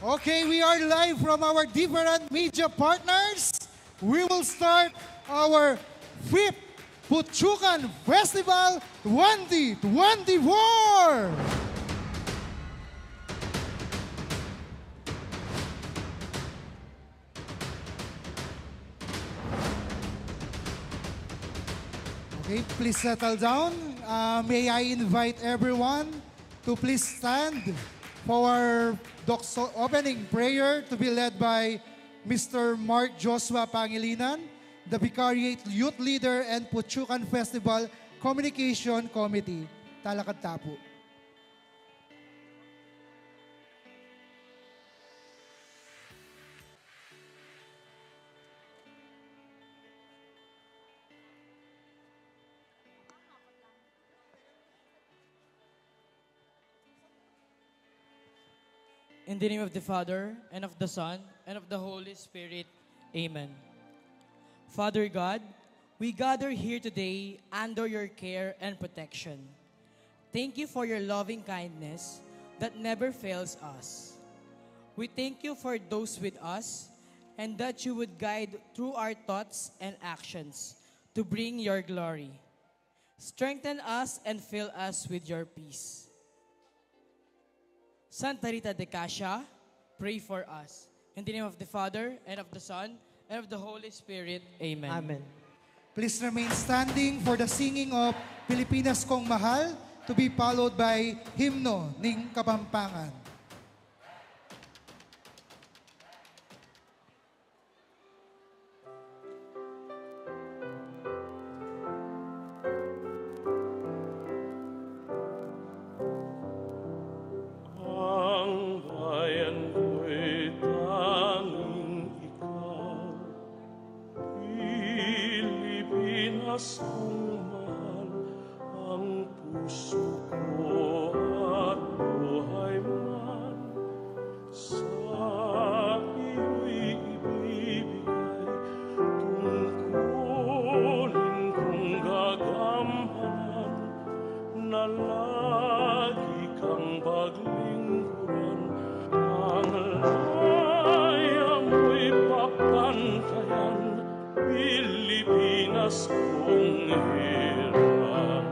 Okay, we are live from our different media partners. We will start our 5th Puchukan Festival 2024. Okay, please settle down. May I invite everyone to please stand for our opening prayer to be led by Mr. Mark Joshua Pangilinan, the Vicariate Youth Leader and Puchukan Festival Communication Committee. Talakad tapo. In the name of the Father, and of the Son, and of the Holy Spirit. Amen. Father God, we gather here today under your care and protection. Thank you for your loving kindness that never fails us. We thank you for those with us, and that you would guide through our thoughts and actions to bring your glory. Strengthen us and fill us with your peace. Santa Rita de Cassia, pray for us. In the name of the Father, and of the Son, and of the Holy Spirit. Amen. Amen. Please remain standing for the singing of Pilipinas Kong Mahal to be followed by Himno ng Kapampangan. Ang bayan ko'y tanging ikaw, Pilipinas kong mahal, ang puso ko at buhay man sa iyo'y ibibigay, tungkulin kong gagampanan na lagi kang paglingkuran, ang laya mo'y papantayan, Pilipinas kong hirang.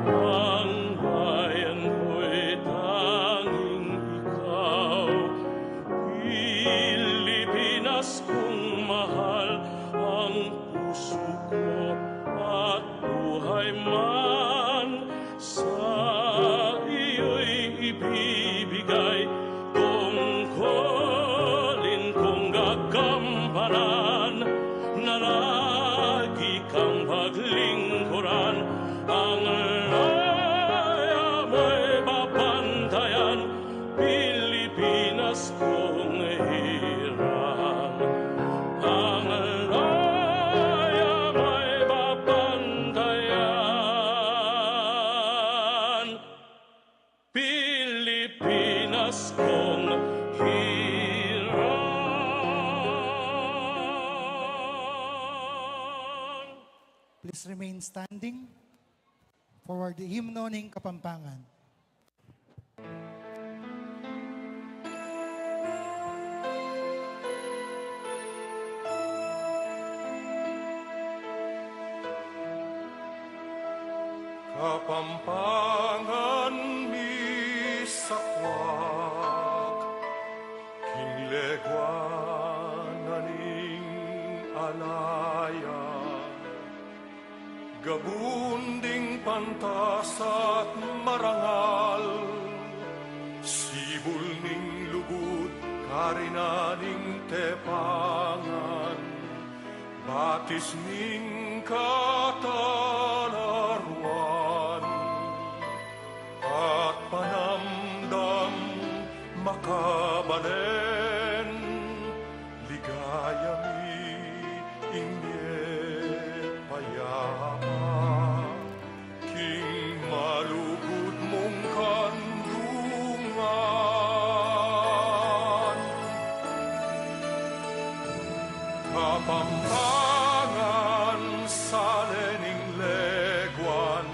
Ang bayan ko'y tanging ikaw, Pilipinas kong mahal, ang puso ko at buhay man sa iyo'y ibibigay, tungkulin kong gagampanan na lagi kang paglingkuran, ang laya mo'y papantayan, Pilipinas kong hirang. Ang laya mo'y papantayan, Pilipinas kong hirang. Please remain standing for the Himno ng Kapampangan. Kapampangan mi sakwak, kinglegwananing alaya, gabunding pantas at marangal, sibul ning lugod, karinaning tepangan, batis ning katalaruan, at panamdam makabanen, ligaya mi ingye payama, king malugod mong kandungan. Kapampangan sa lening leguan,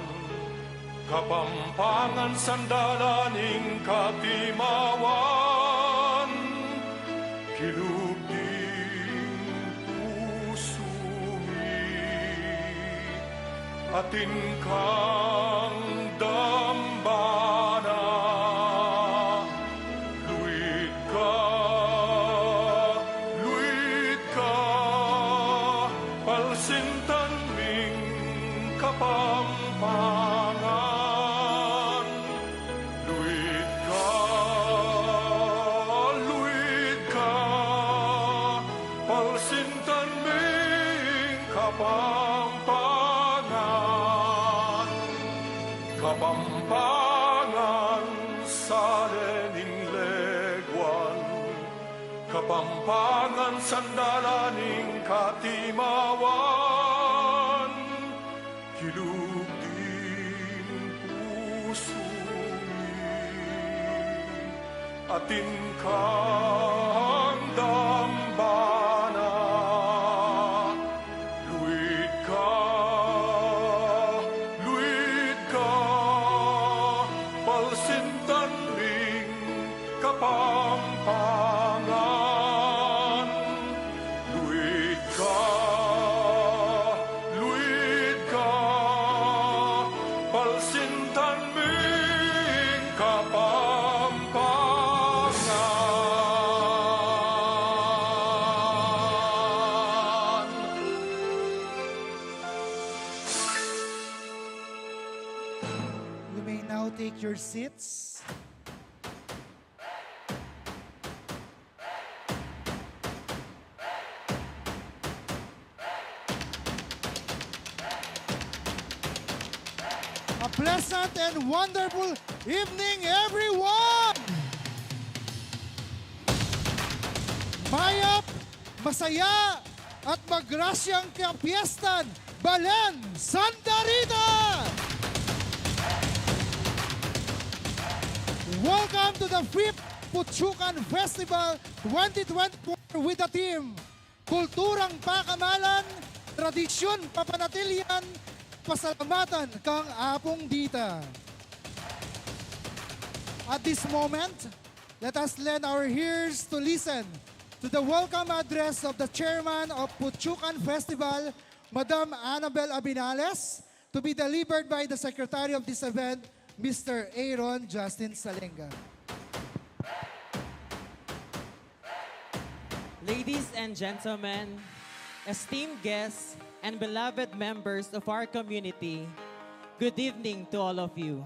Kapampangan sandalaning katimawan, atin kang dambana. Luit ka, palsintan ming kapampangan. Luit ka, palsintan ming kapampangan. Kapampangan sa lening leguan, kapampangan sandalaning katimawan, kilugding pusumi, atin kang dambana. Luit ka, palsintan ming kapampangan. Luit ka, palsintan ming kapampangan. You may now take your seats. A pleasant and wonderful evening, everyone! Mayap, masaya, at magrasyang kapiestan, Balen, Santa Rita! Welcome to the 5th Puchukan Festival 2024 with the theme Kulturang Pakamalan, Tradisyon Papanatilian, Pasalamatan kang Apong Dita. At this moment, let us lend our ears to listen to the welcome address of the chairman of Puchukan Festival, Madam Annabel Abinales, to be delivered by the secretary of this event, Mr. Aaron Justin Salenga. Ladies and gentlemen, esteemed guests, and beloved members of our community, good evening to all of you.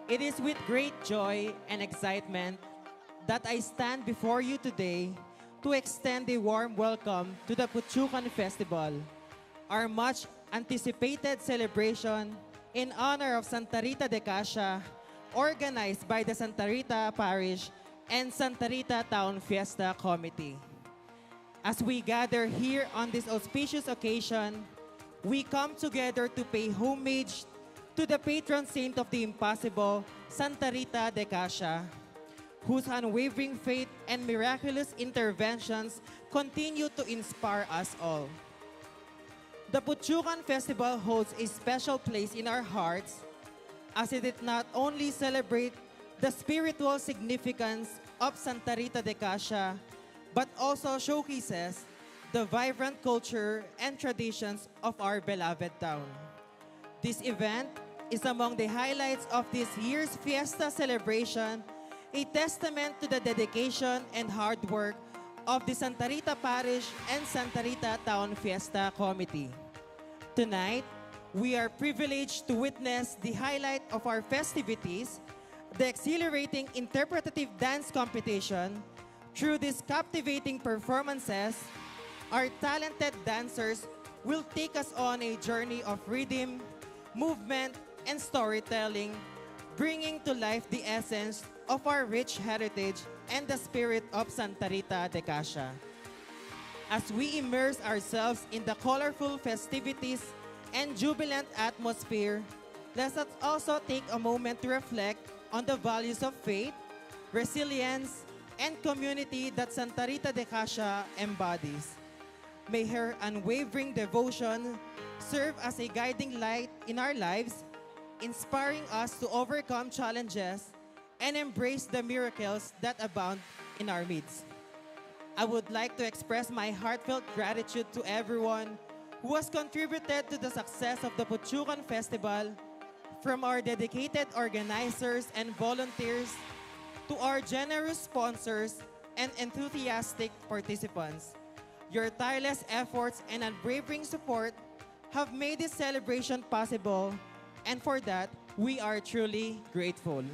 It is with great joy and excitement that I stand before you today to extend a warm welcome to the Puchukan Festival, our much anticipated celebration in honor of Santa Rita de Casia, organized by the Santa Rita Parish and Santa Rita Town Fiesta Committee. As we gather here on this auspicious occasion, we come together to pay homage to the patron saint of the impossible, Santa Rita de Casia, whose unwavering faith and miraculous interventions continue to inspire us all. The Puchukan Festival holds a special place in our hearts as it not only celebrate the spiritual significance of Santa Rita de Casia, but also showcases the vibrant culture and traditions of our beloved town. This event is among the highlights of this year's Fiesta celebration, a testament to the dedication and hard work of the Santa Rita Parish and Santa Rita Town Fiesta Committee. Tonight, we are privileged to witness the highlight of our festivities, the exhilarating interpretative dance competition. Through these captivating performances, our talented dancers will take us on a journey of rhythm, movement, and storytelling, bringing to life the essence of our rich heritage and the spirit of Santa Rita de Casia. As we immerse ourselves in the colorful festivities and jubilant atmosphere, let us also take a moment to reflect on the values of faith, resilience, and community that Santa Rita de Casia embodies. May her unwavering devotion serve as a guiding light in our lives, inspiring us to overcome challenges and embrace the miracles that abound in our midst. I would like to express my heartfelt gratitude to everyone who has contributed to the success of the Puchukan Festival, from our dedicated organizers and volunteers to our generous sponsors and enthusiastic participants. Your tireless efforts and unwavering support have made this celebration possible, and for that, we are truly grateful.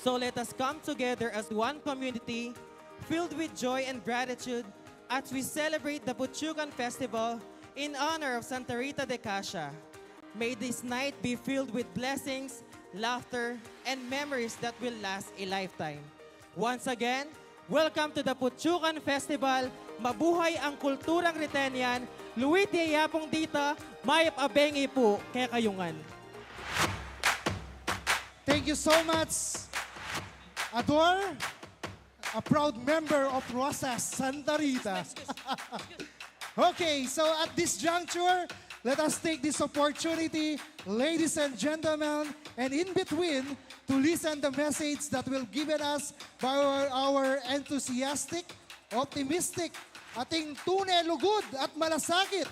So let us come together as one community filled with joy and gratitude as we celebrate the Puchukan Festival in honor of Santa Rita de Cascia. May this night be filled with blessings, laughter, and memories that will last a lifetime. Once again, welcome to the Puchukan Festival. Mabuhay ang kulturang Ritenyan. Luwit yapong dita, mayap abengi po kaya kayungan. Thank you so much, Ador, a proud member of Rosas Santa Rita. Okay, so at this juncture, let us take this opportunity, ladies and gentlemen, and in between, to listen the message that will given us by our enthusiastic, optimistic, ating tunay lugod at malasakit,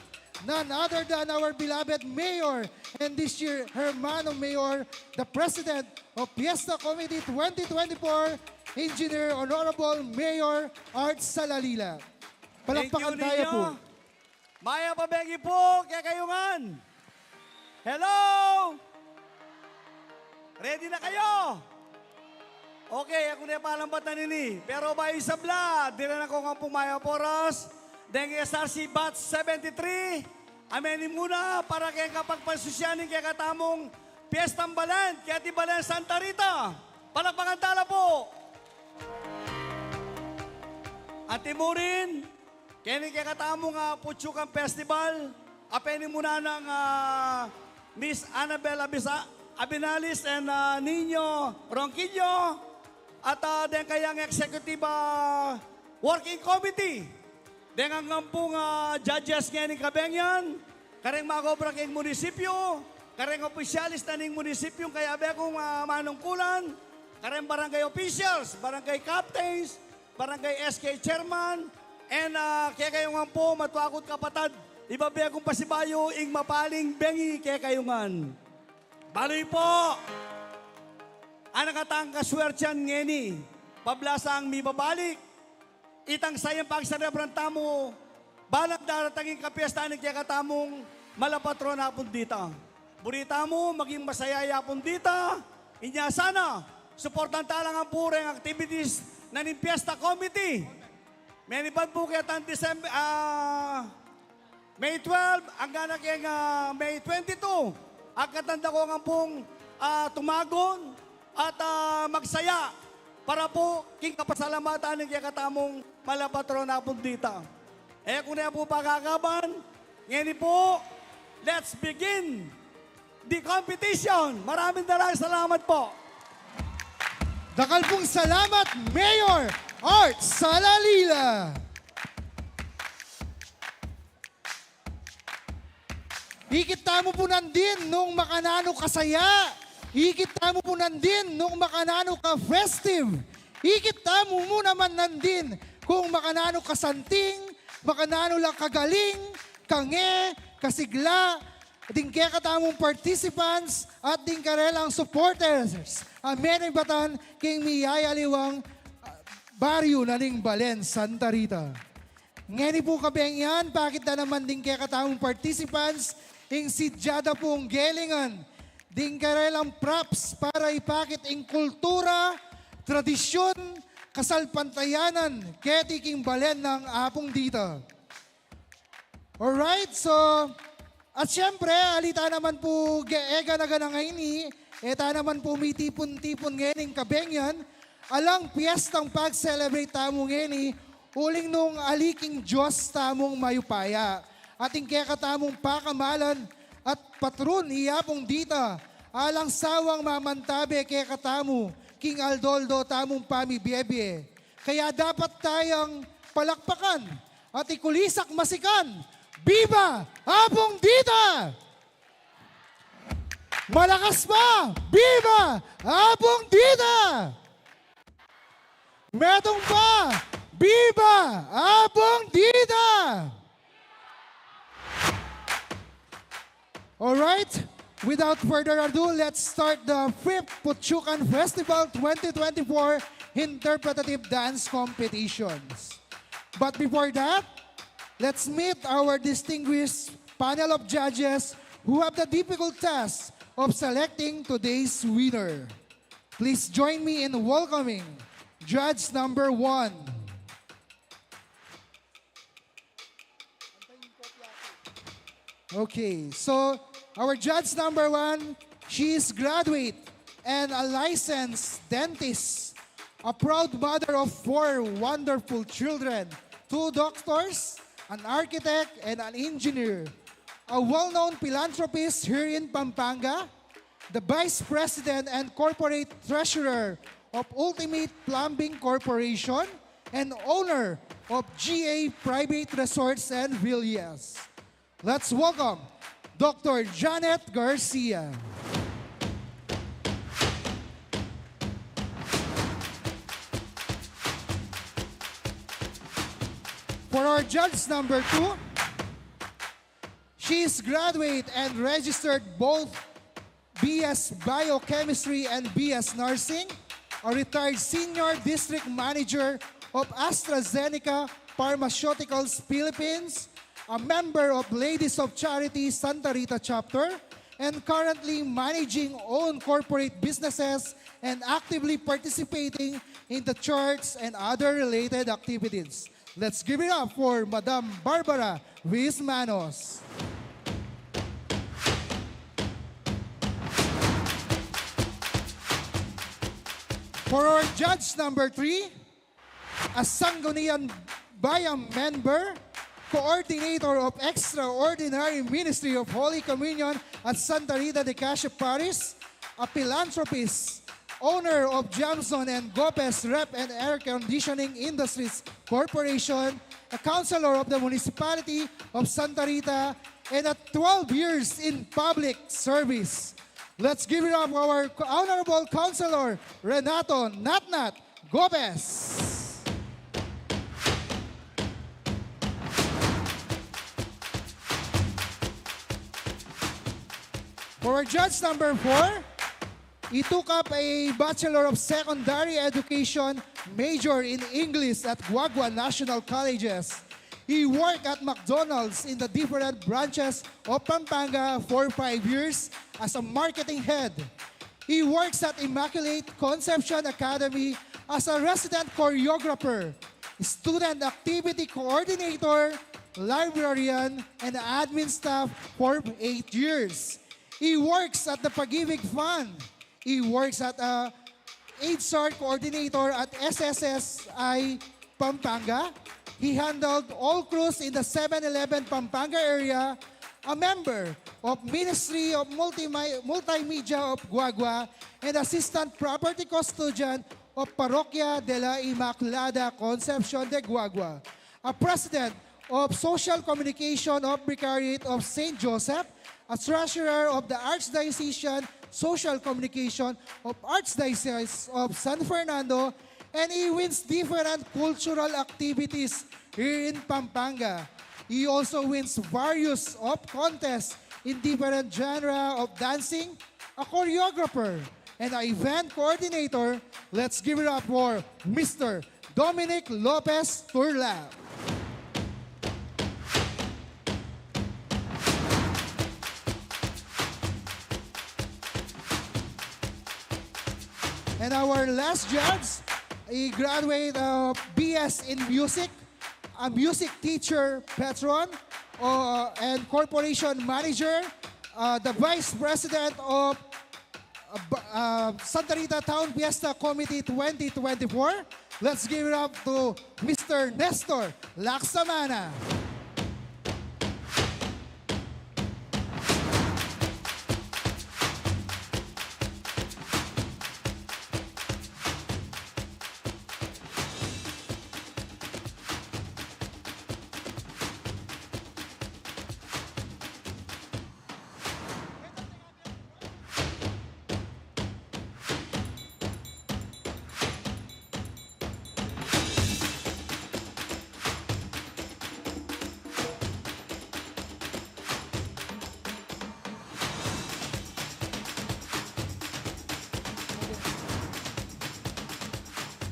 none other than our beloved Mayor, and this year, Hermano Mayor, the President of Fiesta Committee 2024, Engineer Honorable Mayor Art Salalila. Palakpakan tayo po. Maya pabegi po, kaya kayungan. Hello! Ready na kayo? Okay, ako na palambat na nini. Pero ba isabla, dila na ko nga pumaya poros. Deng SRC Batch 73. Amenin muna para kaya kapagpasusyanin kaya katamong Piestang Balan, kaya ti Balan Santa Rita. Palakpakan tala po. At Timurin, kaya kaya katamong Puchukan Festival, apenin muna ng Miss Annabel Abinalis and Nino Ronquillo at den kayang executive working committee. Den ang pong judges ngayon Kabengyan, kareng magobra kayong munisipyo, kareng opisyalis na ning munisipyo kaya abekong manungkulan, kareng barangay officials, barangay captains, barangay SK chairman, and kaya kayungan po, matuakot kapatad, ibabi akong pasibayo, ing mapaling bengi kaya kayungan. Baloy po, anak katang kaswertyan ngeni, pablasang mi babalik, itang sayang pagsarebran tamo, balang darataging kapiestanin kaya katamong malapatron hapon dita. Burita mo, maging masaya yapon dita, inya sana, supportan talang ang pureng activities na ng Fiesta Committee. May iban po kaya tang December, May 12, hanggang May 22. Ang katanda ko nga pong tumagon at magsaya para po king kapasalamatan ng kaya katamong malapatron na po dita. Eh kung na po pagkakaban, ngayon po, let's begin the competition. Maraming salamat po. Dakal pong salamat, Mayor Art Salalila. Ikita mo po nandin nung makanano kasaya. Ikita mo po nandin nung makanano ka festive. Ikita mo naman nandin kung makanano kasanting, makanano lang kagaling, kange, kasigla, ding kaya katamong participants at ding karelang supporters. Amen ay batan king miyayaliwang baryo na ning Balen, Santa Rita. Ngeni po kabeng yan, bakit na naman ding kaya katamong participants, ing sidyada pong gelingan, ding karelang props para ipakit ing kultura, tradisyon, kasalpantayanan, keti king Balen ng apong dita. Alright, so, at syempre, alita naman po, geega na ganang ngayon eta naman po may tipon-tipon ngayon kabengyan, alang piyestang pag-celebrate tamong ngayon, uling nung aliking Diyos tamong mayupaya. Ating kaya katamong pakamalan at patron iyapong dita, alang sawang mamantabe kaya katamo, King Aldoldo tamong pamibiyebye. Kaya dapat tayong palakpakan at ikulisak masikan. Viva Apong Dita! Malakas pa! Viva Apong Dita! Metong pa! Viva Apong Dita! All right, without further ado, let's start the 5th Puchukan Festival 2024 Interpretative Dance Competitions. But before that, let's meet our distinguished panel of judges who have the difficult task of selecting today's winner. Please join me in welcoming Judge number 1. Okay, so our judge number 1, she is graduate and a licensed dentist, a proud mother of 4 wonderful children, 2 doctors, an architect, and an engineer, a well-known philanthropist here in Pampanga, the Vice President and Corporate Treasurer of Ultimate Plumbing Corporation, and owner of GA Private Resorts and Villas. Let's welcome Dr. Janet Garcia. For our judge number 2, she is graduate and registered both BS Biochemistry and BS Nursing, a retired senior district manager of AstraZeneca Pharmaceuticals Philippines, a member of Ladies of Charity Santa Rita Chapter, and currently managing own corporate businesses and actively participating in the church and other related activities. Let's give it up for Madam Barbara Ruiz Manos. For our judge number 3, a Sangguniang Bayang member, coordinator of Extraordinary Ministry of Holy Communion at Santa Rita de Casia Paris, a philanthropist, owner of Johnson and Gopez Rep and Air Conditioning Industries Corporation, a councilor of the municipality of Santa Rita, and at 12 years in public service. Let's give it up to our honorable councilor, Renato Natnat Gopez. For our judge number 4, he took up a Bachelor of Secondary Education major in English at Guagua National Colleges. He worked at McDonald's in the different branches of Pampanga for 5 years as a marketing head. He works at Immaculate Conception Academy as a resident choreographer, student activity coordinator, librarian, and admin staff for 8 years. He works at the Pag-ibig Fund. He works at HR coordinator at SSSI Pampanga. He handled all crews in the 7-Eleven Pampanga area, a member of Ministry of Multimedia of Guagua, and assistant property custodian of Parroquia de la Immaculada Concepcion de Guagua, a president of Social Communication of Vicariate of St. Joseph, a treasurer of the Archdiocesan Social Communication of Archdiocese of San Fernando, and he wins different cultural activities here in Pampanga. He also wins various of contests in different genre of dancing, a choreographer, and an event coordinator. Let's give it up for Mr. Dominic Lopez Turla. And our last judge, a graduate of BS in Music, a music teacher, patron, and corporation manager, the vice president of Santa Rita Town Fiesta Committee 2024. Let's give it up to Mr. Nestor Laksamana.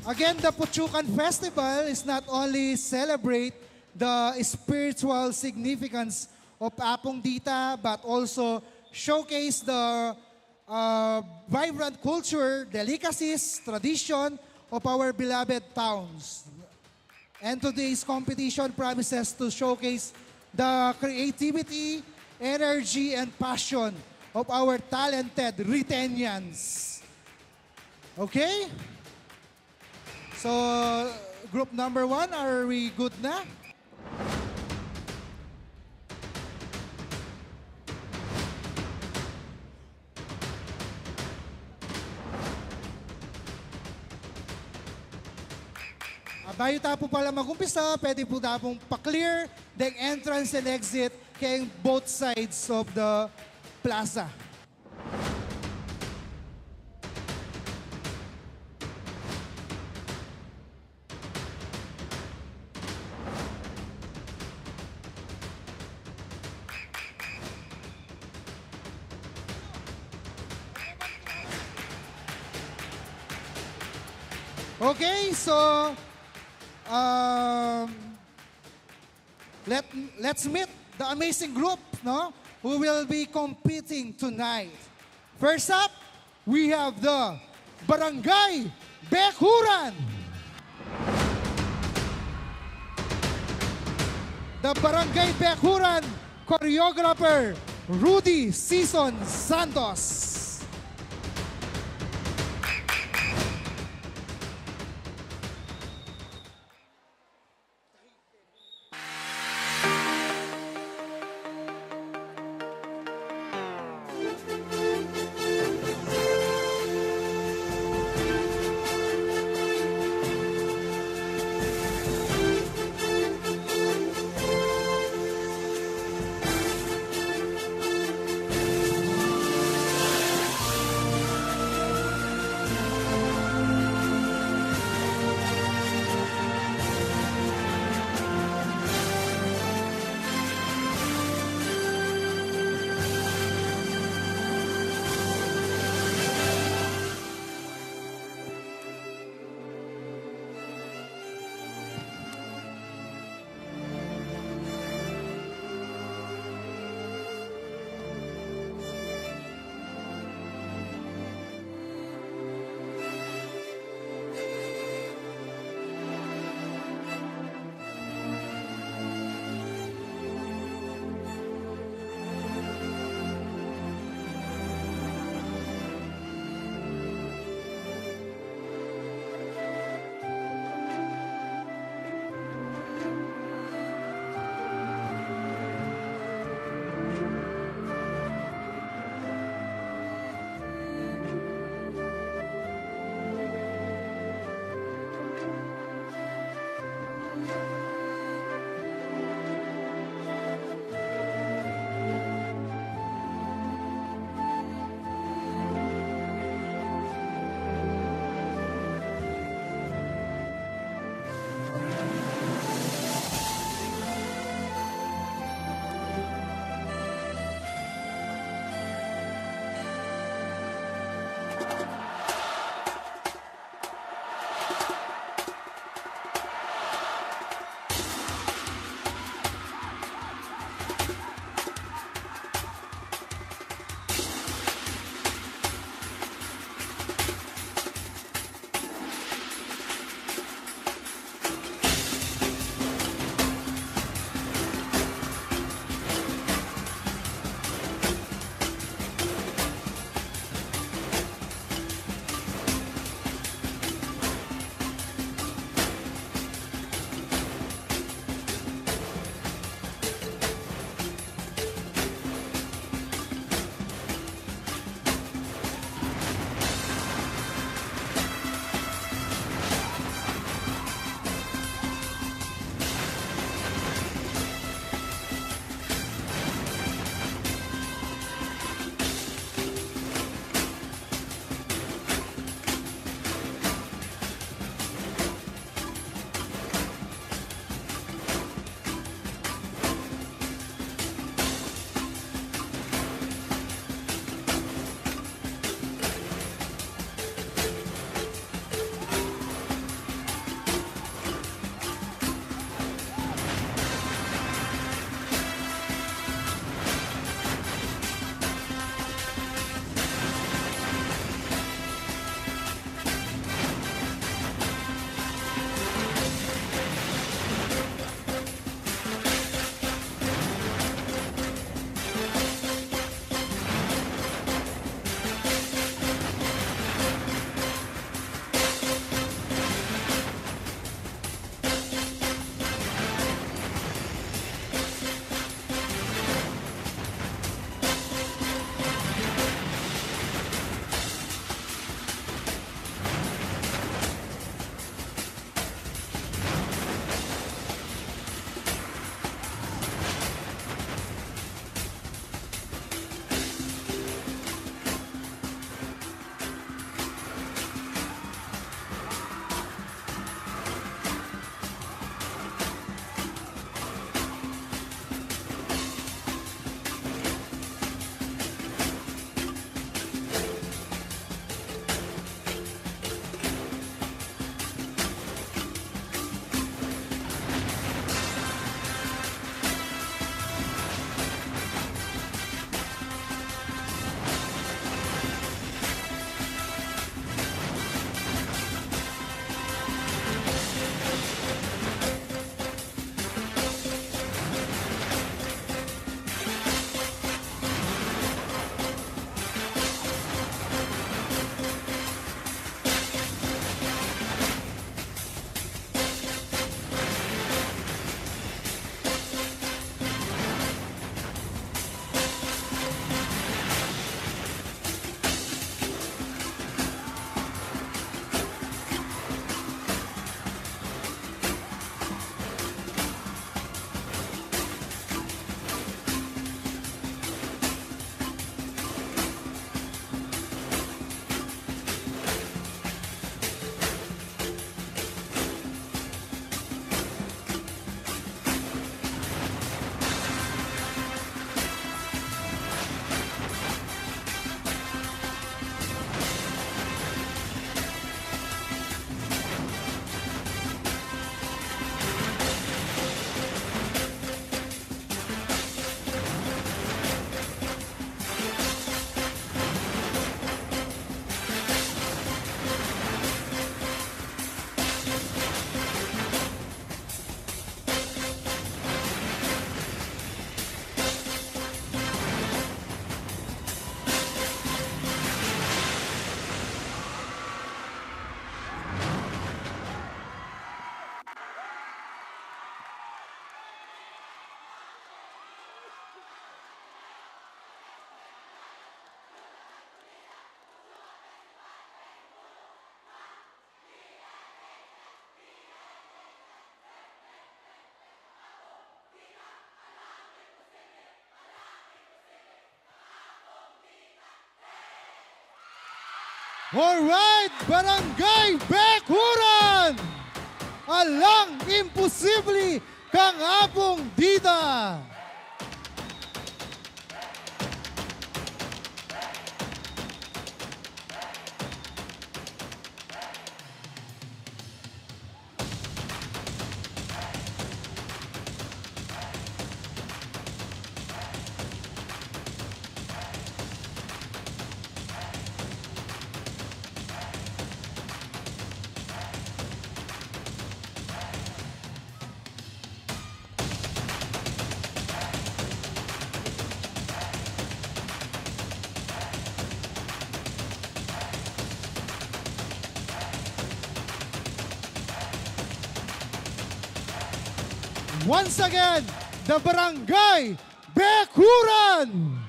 Again, the Puchukan Festival is not only celebrate the spiritual significance of Apong Dita, but also showcase the vibrant culture, delicacies, tradition of our beloved towns. And today's competition promises to showcase the creativity, energy, and passion of our talented Riteñans. Okay? So, group number 1, are we good na? Bayo tapo pala mag-umpisa, pwede po tapong pa-clear the entrance and exit kayong both sides of the plaza. Okay, so let's meet the amazing group, no, who will be competing tonight. First up, we have the Barangay Bekuran. The Barangay Bekuran choreographer, Rudy Season Santos. Alright, Barangay Bekuran! Alang imposible kang apong dida! Once again, the Barangay Bekuran!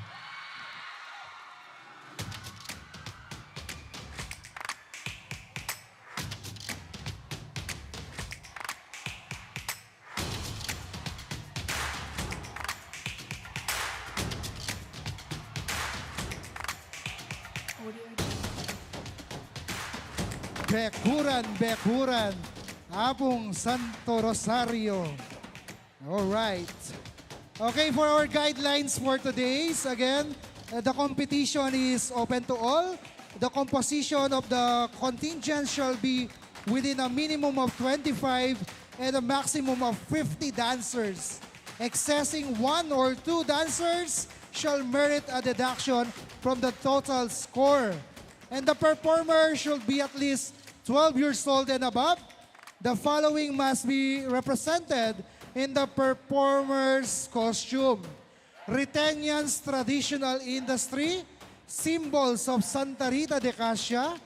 Bekuran, Bekuran, Apong Santo Rosario. All right. Okay, for our guidelines for today's, again, the competition is open to all. The composition of the contingent shall be within a minimum of 25 and a maximum of 50 dancers. Excessing 1 or 2 dancers shall merit a deduction from the total score. And the performer should be at least 12 years old and above. The following must be represented in the performer's costume: Riteñan's traditional industry, symbols of Santa Rita de Casia,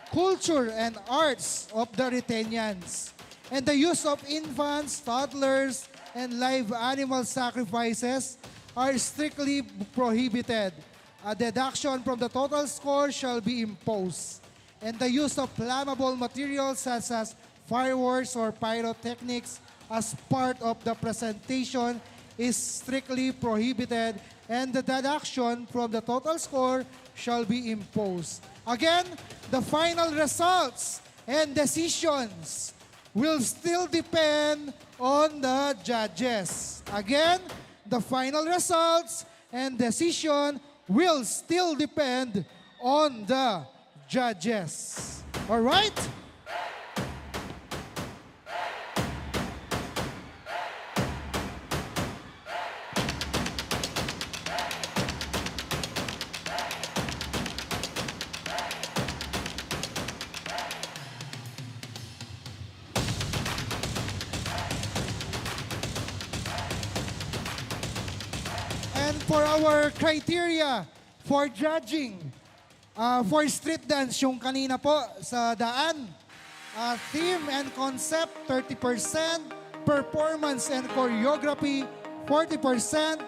culture and arts of the Riteñans, and the use of infants, toddlers, and live animal sacrifices are strictly prohibited. A deduction from the total score shall be imposed, and the use of flammable materials such as fireworks or pyrotechnics as part of the presentation is strictly prohibited, and the deduction from the total score shall be imposed. Again, the final results and decisions will still depend on the judges. Again, the final results and decision will still depend on the judges. All right? And for our criteria for judging, for street dance, yung kanina po sa daan, theme and concept, 30%, performance and choreography, 40%,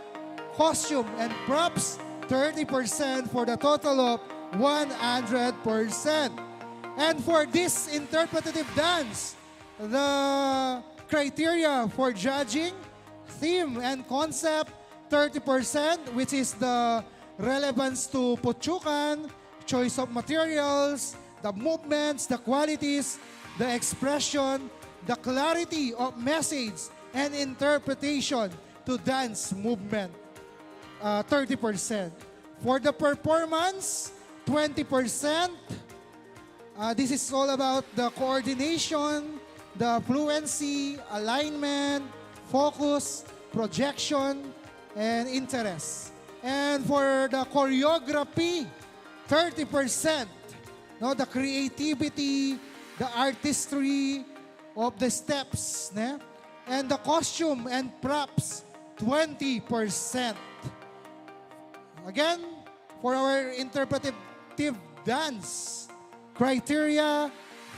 costume and props, 30% for the total of 100%. And for this interpretative dance, the criteria for judging, theme and concept, 30%, which is the relevance to Puchukan, choice of materials, the movements, the qualities, the expression, the clarity of message, and interpretation to dance movement, 30%. For the performance, 20%. This is all about the coordination, the fluency, alignment, focus, projection, and interest. And for the choreography, 30%. No, the creativity, the artistry of the steps, ne? And the costume and props, 20%. Again, for our interpretive dance, criteria,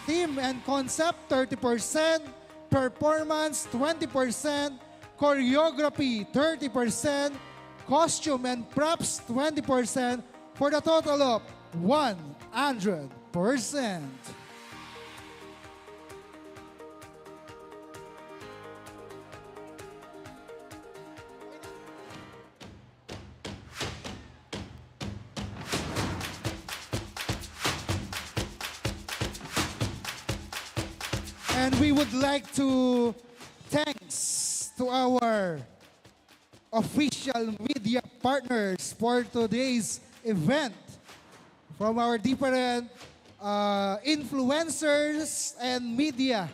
theme and concept, 30%, performance, 20%, choreography, 30%, costume and props, 20%, for the total of 100%. And we would like to thanks to our official media partners for today's event. From our different influencers and media.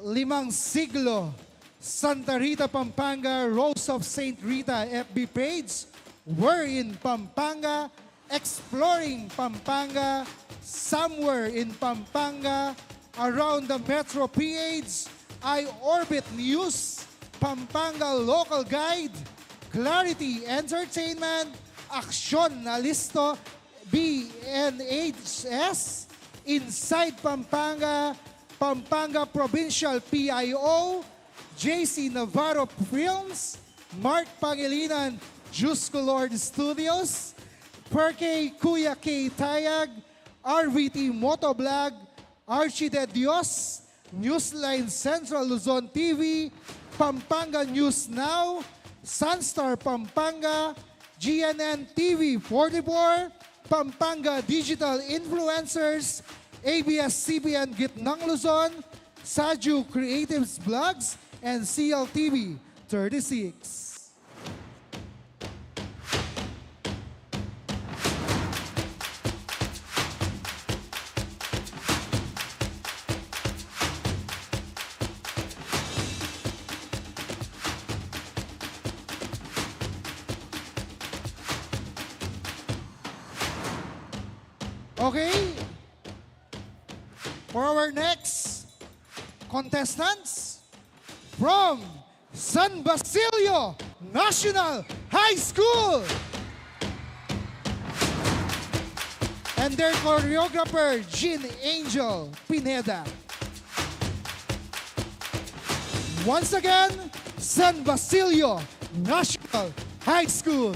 Limang Siglo, Santa Rita, Pampanga, Rose of St. Rita FB page, We're in Pampanga, Exploring Pampanga, Somewhere in Pampanga, Around the Metro PH, iOrbit News, Pampanga Local Guide, Clarity Entertainment, Aksyon na Listo, BNHS, Inside Pampanga, Pampanga Provincial PIO, JC Navarro Films, Mark Pangilinan, Jusco Lord Studios, Perkay Kuya K. Tayag, RVT Motovlog, Archie de Dios, Newsline Central Luzon TV, Pampanga News Now, Sunstar Pampanga, GNN TV 44, Pampanga Digital Influencers, ABS-CBN Gitnang Luzon, Saju Creatives Vlogs, and CLTV 36. Okay, for our next contestants from San Basilio National High School and their choreographer Jean Angel Pineda. Once again, San Basilio National High School.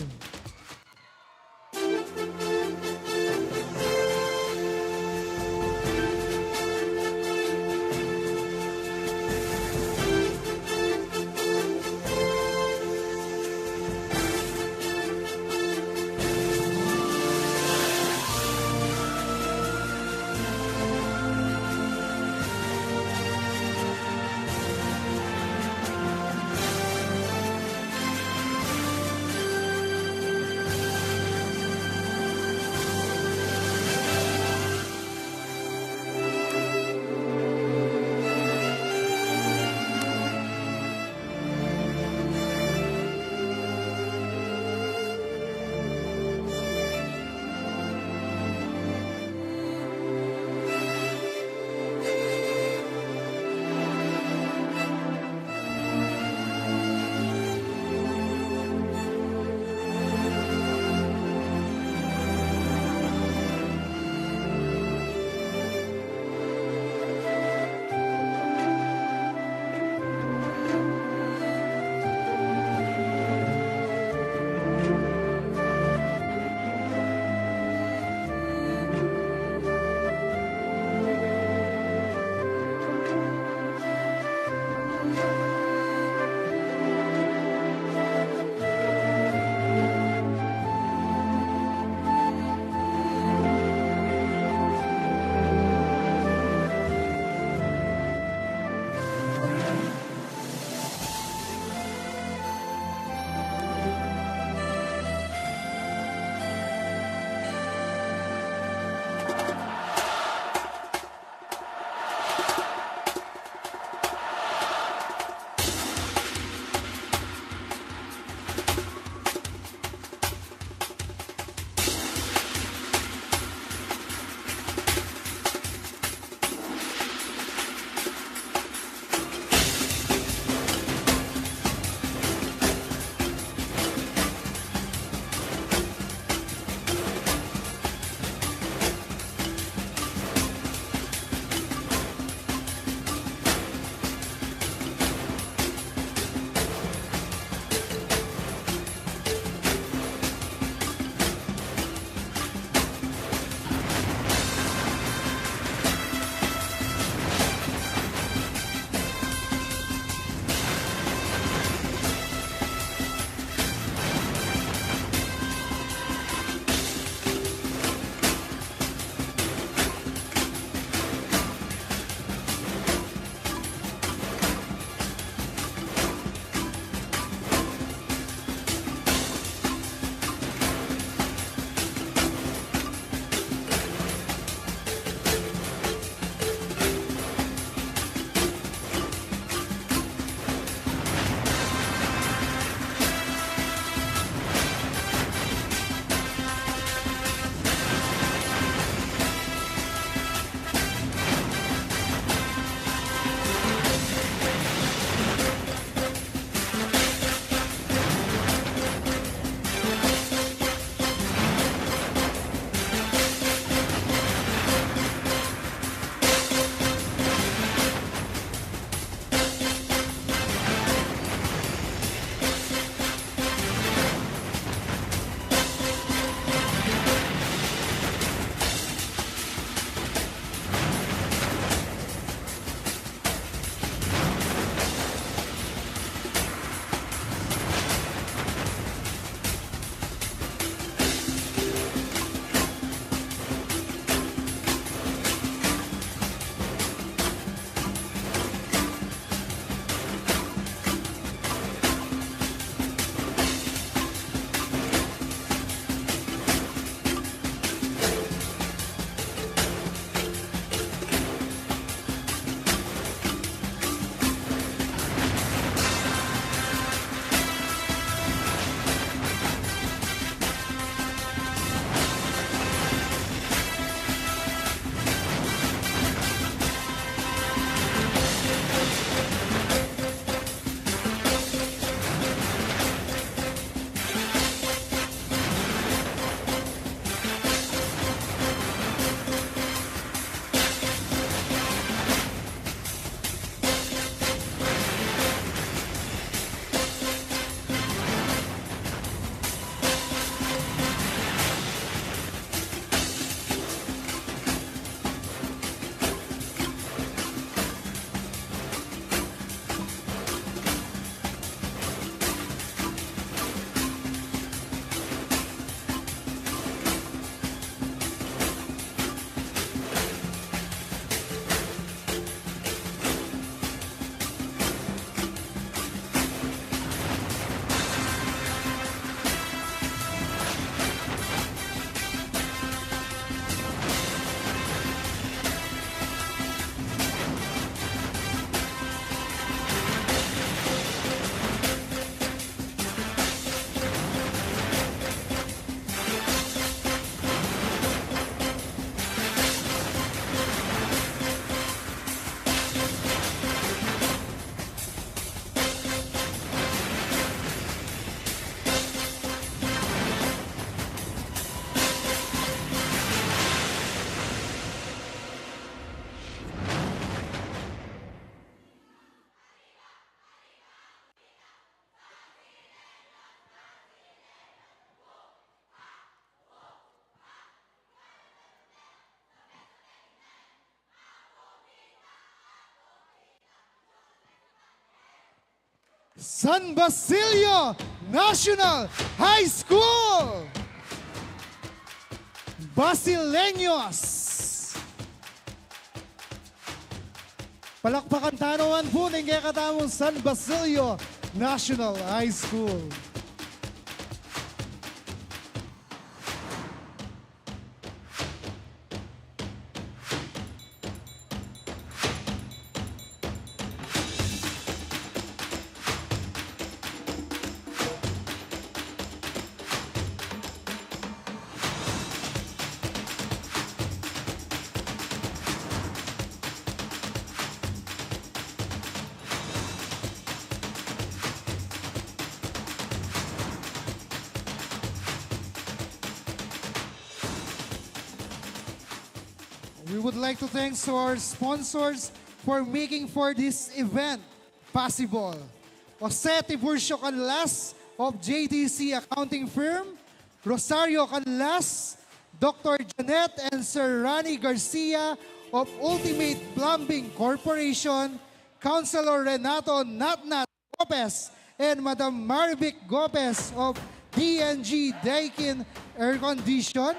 San Basilio National High School. Basileños. Palakpakan tanawan po ng katamong San Basilio National High School. We would like to thank our sponsors for making for this event possible. Jose Tiburcio Canlas of JTC Accounting Firm, Rosario Canlas, Dr. Janet and Sir Rani Garcia of Ultimate Plumbing Corporation, Councilor Renato Natnat Gopez, and Madam Marivic Gopez of DNG Daikin Air Condition,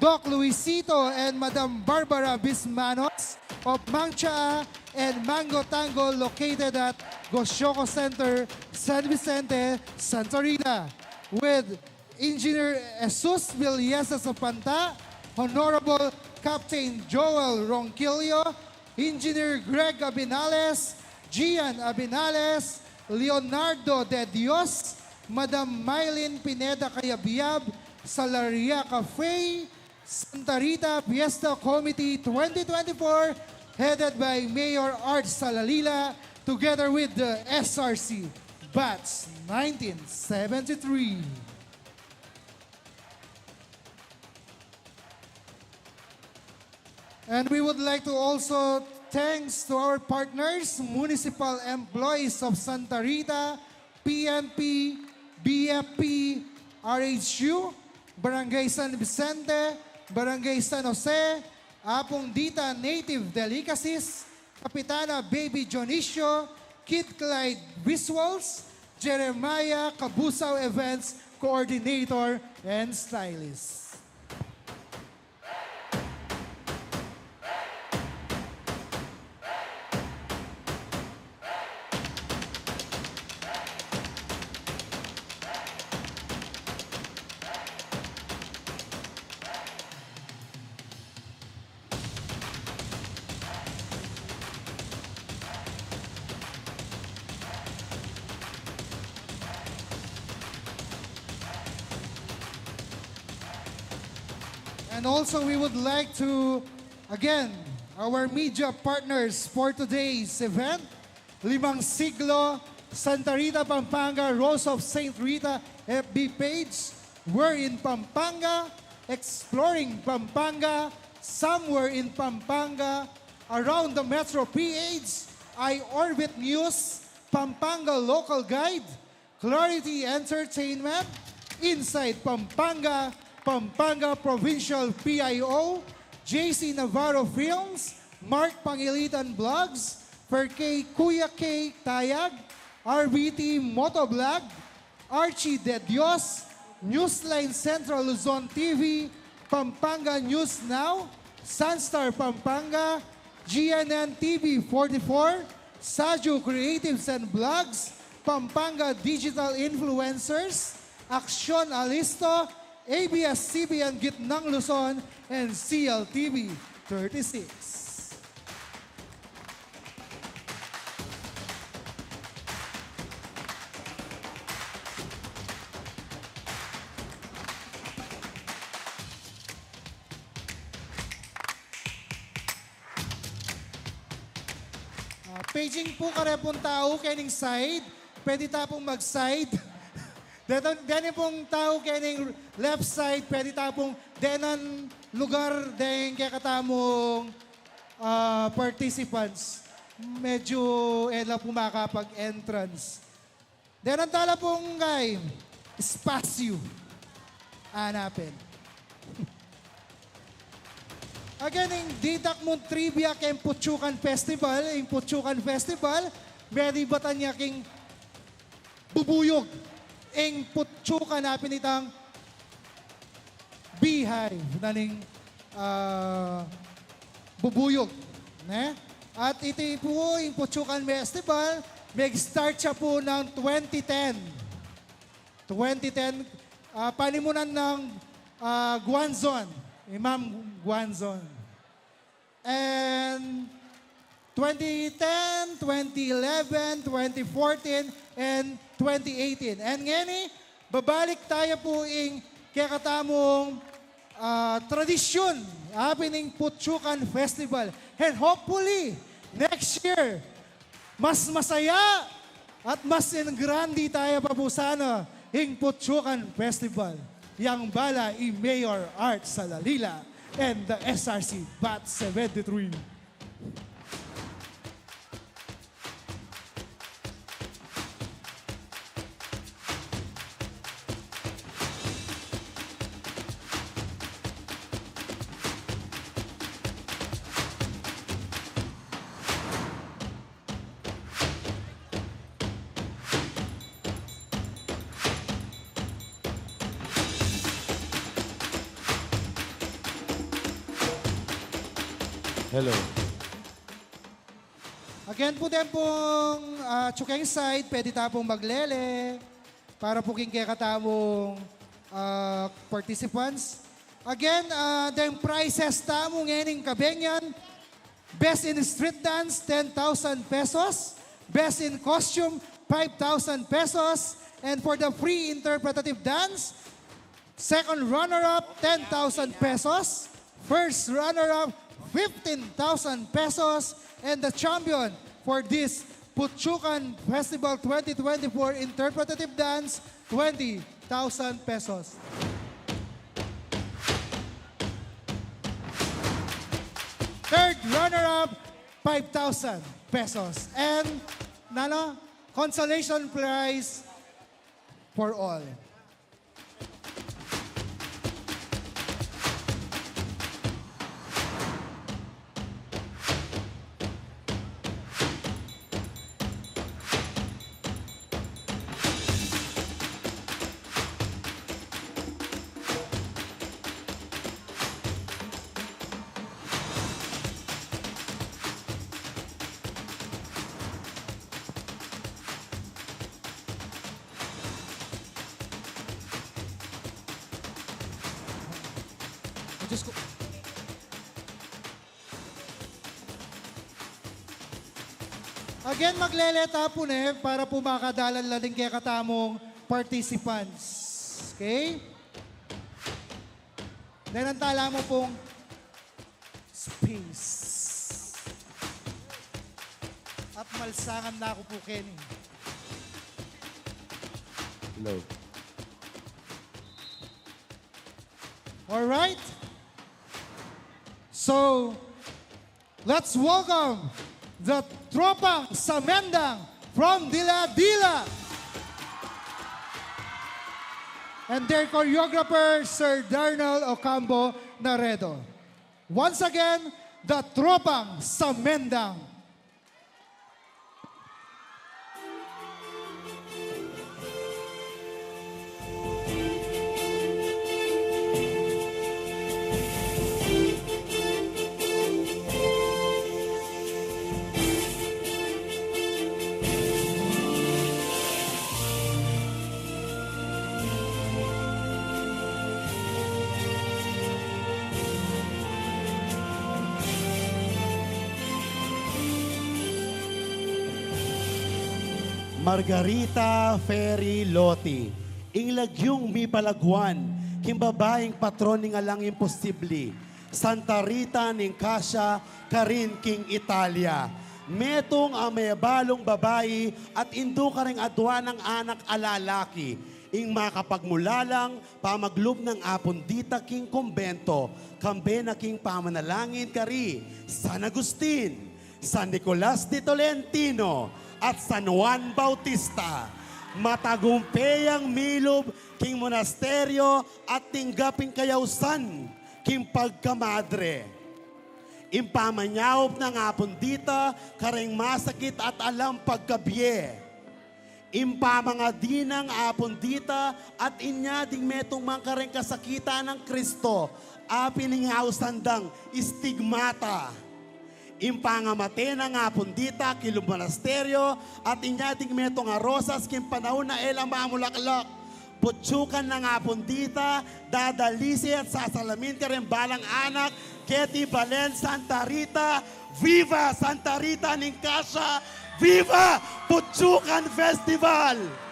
Doc Luisito and Madam Barbara Bismanos of Mangcha and Mango Tango located at Gosyoco Center, San Vicente, Santa Rita. With Engineer Jesus Villesas of Panta, Honorable Captain Joel Ronquillo, Engineer Greg Abinales, Gian Abinales, Leonardo De Dios, Madam Mylene Pineda Cayabiab, Salaria Cafe, Santa Rita Fiesta Committee 2024, headed by Mayor Art Salalila, together with the SRC, Batch 1973. And we would like to also thanks to our partners, municipal employees of Santa Rita, PNP, BFP, RHU, Barangay San Vicente, Barangay San Jose, Apong Dita Native Delicacies, Kapitana Baby Dionisio, Kid Clyde Visuals, Jeremiah Kabusaw Events Coordinator and Stylist. And also we would like to, again, our media partners for today's event, Limang Siglo, Santa Rita, Pampanga, Rose of St. Rita FB page, We're in Pampanga, Exploring Pampanga, Somewhere in Pampanga, Around the Metro PH, iOrbit News, Pampanga Local Guide, Clarity Entertainment, Inside Pampanga, Pampanga Provincial PIO, JC Navarro Films, Mark Pangilitan Vlogs, Perkay Kuya K Tayag, RBT Motovlog, Archie De Dios, Newsline Central Luzon TV, Pampanga News Now, Sunstar Pampanga, GNN TV 44, Saju Creatives and Vlogs, Pampanga Digital Influencers, Aksyon Alisto, ABS-CBN Gitnang Luzon, and CLTV 36. Paging po karepong tao kening side, pwede tapong mag-side. Dene pong tao kening left side, pwede tapong denan lugar dahil kaya katamong participants. Medyo ela po makapag-entrance. Denan tala pong kay espasyo. Hanapin. Again, yung didak mong trivia kay Puchukan Festival, yung Puchukan Festival, pwede ba tanya king bubuyog ing putsukan na pinitang beehive naning bubuyog. Ne? At ito po yung Putsukan Festival, mag-start siya po ng 2010. 2010, panimunan ng Guanzon, Imam Guanzon. And 2010, 2011, 2014, and 2018. And ngayon, babalik tayo po ing kakatamong tradisyon, happening Putsukan Festival. And hopefully, next year, mas masaya at mas grande tayo pa po sana ing Putsukan Festival. Yang bala i Mayor Art Salalila and the SRC BAT 73. Hello. Again po din pong Chukeng side, pwede tapong maglele para po king katamong participants. Again, the prizes tamo ngayon kabengyan. Best in street dance, 10,000 pesos. Best in costume, 5,000 pesos. And for the free interpretative dance, second runner-up, 10,000 pesos. First runner-up, 15,000 pesos. And the champion for this Putsukan Festival 2024 Interpretative Dance, 20,000 pesos. Third runner-up, 5,000 pesos. And consolation prize for all. Diyos ko. Again, magleleta po para po makadalan na din kaya katamong participants. Okay? Then ang tala mo pong space. At malsangan na ako po, Kenny. Hello. Alright? So, let's welcome the Tropang Samendang from Dila Dila. And their choreographer, Sir Darnell Ocampo Naredo. Once again, the Tropang Samendang. Margarita Ferry Loti, inglagyong mi palagwan, kimbabaeng patron ni nga lang imposible, Santa Rita ning Kasya, Karin King Italia. Metong ang may balong babae at indo ka ring adwa ng anak alalaki, ing makapagmulalang pamaglub ng apondita king kumbento, kambe na king pamanalangin kari, San Agustin, San Nicolas de Tolentino, at San Juan Bautista. Matagumpeyang milob king monasteryo at tinggaping kayawsan king pagkamadre. Impamanyawop ng apondita karing masakit at alam pagkabye. Impa mga dinang apondita at inya ding metong mangkareng kasakita ng Kristo. Apining hausandang istigmata. Impa nga matena nga apondita kilong monasteryo at inya ding metong arosas kim panahon na elang mamulaklak. Putsukan na nga apondita, dadalisi at sasalamin ka rin balang anak, Ketty Balen Santa Rita, Viva Santa Rita Ninkasha, Viva Putsukan Festival!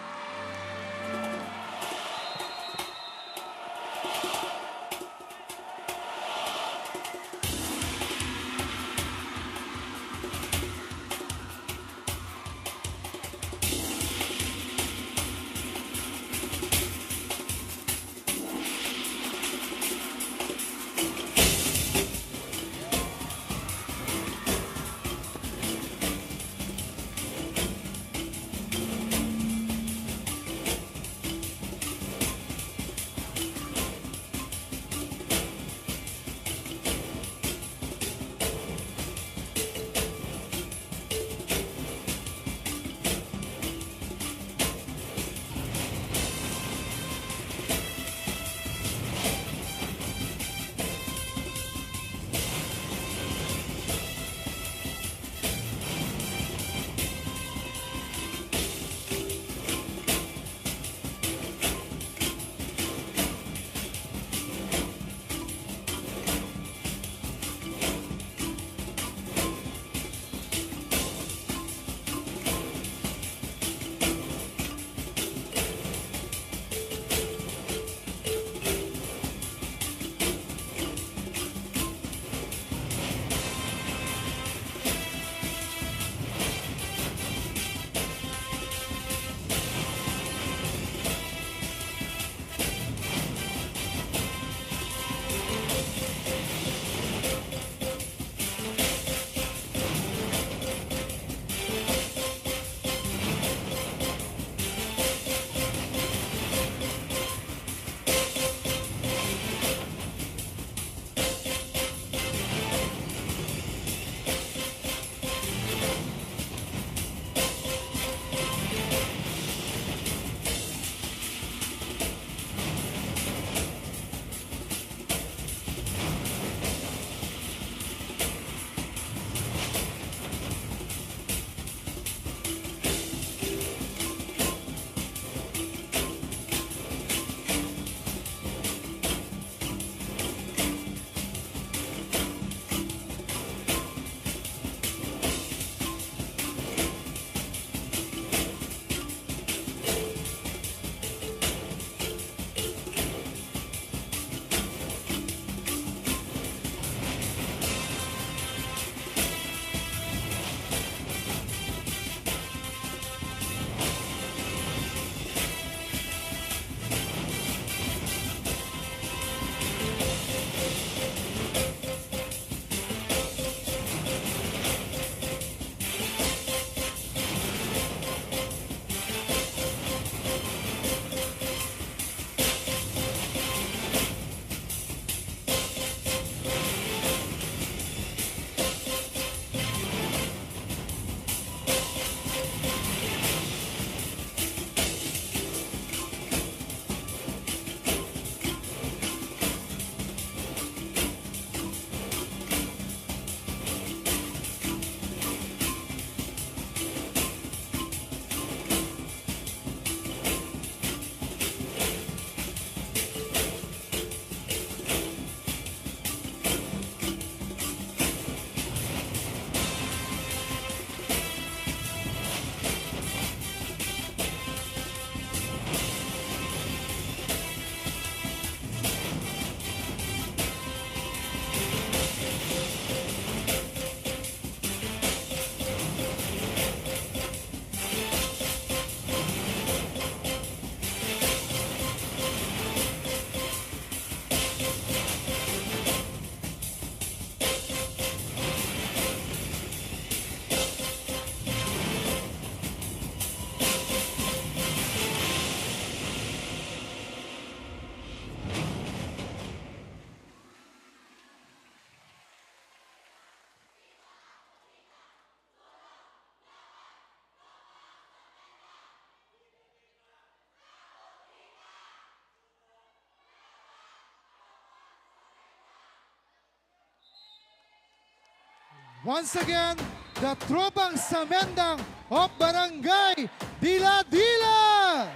Once again, the Tropang Samendang of Barangay Dila Dila.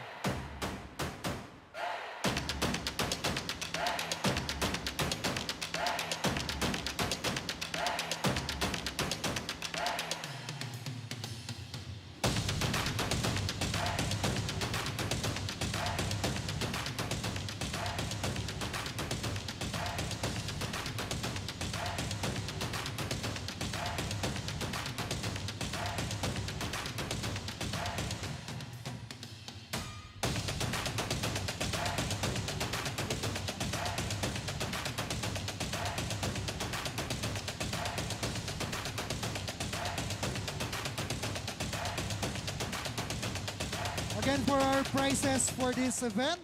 Again, for our prizes for this event,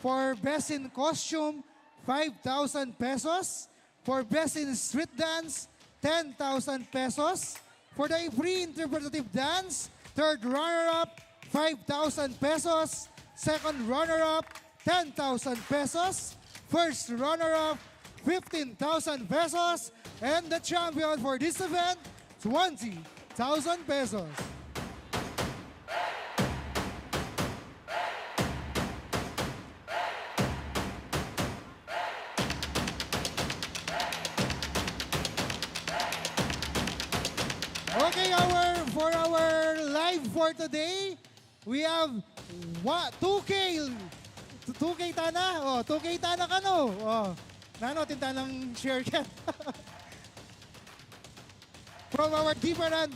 for Best in Costume, 5,000 pesos. For Best in Street Dance, 10,000 pesos. For the Free Interpretative Dance, third runner-up, 5,000 pesos. Second runner-up, 10,000 pesos. First runner-up, 15,000 pesos. And the champion for this event, 20,000 pesos. Okay, for our live for today, we have 2K. 2K tana. Oh, 2K tana kano. Oh, nano tintanang share ka. From our different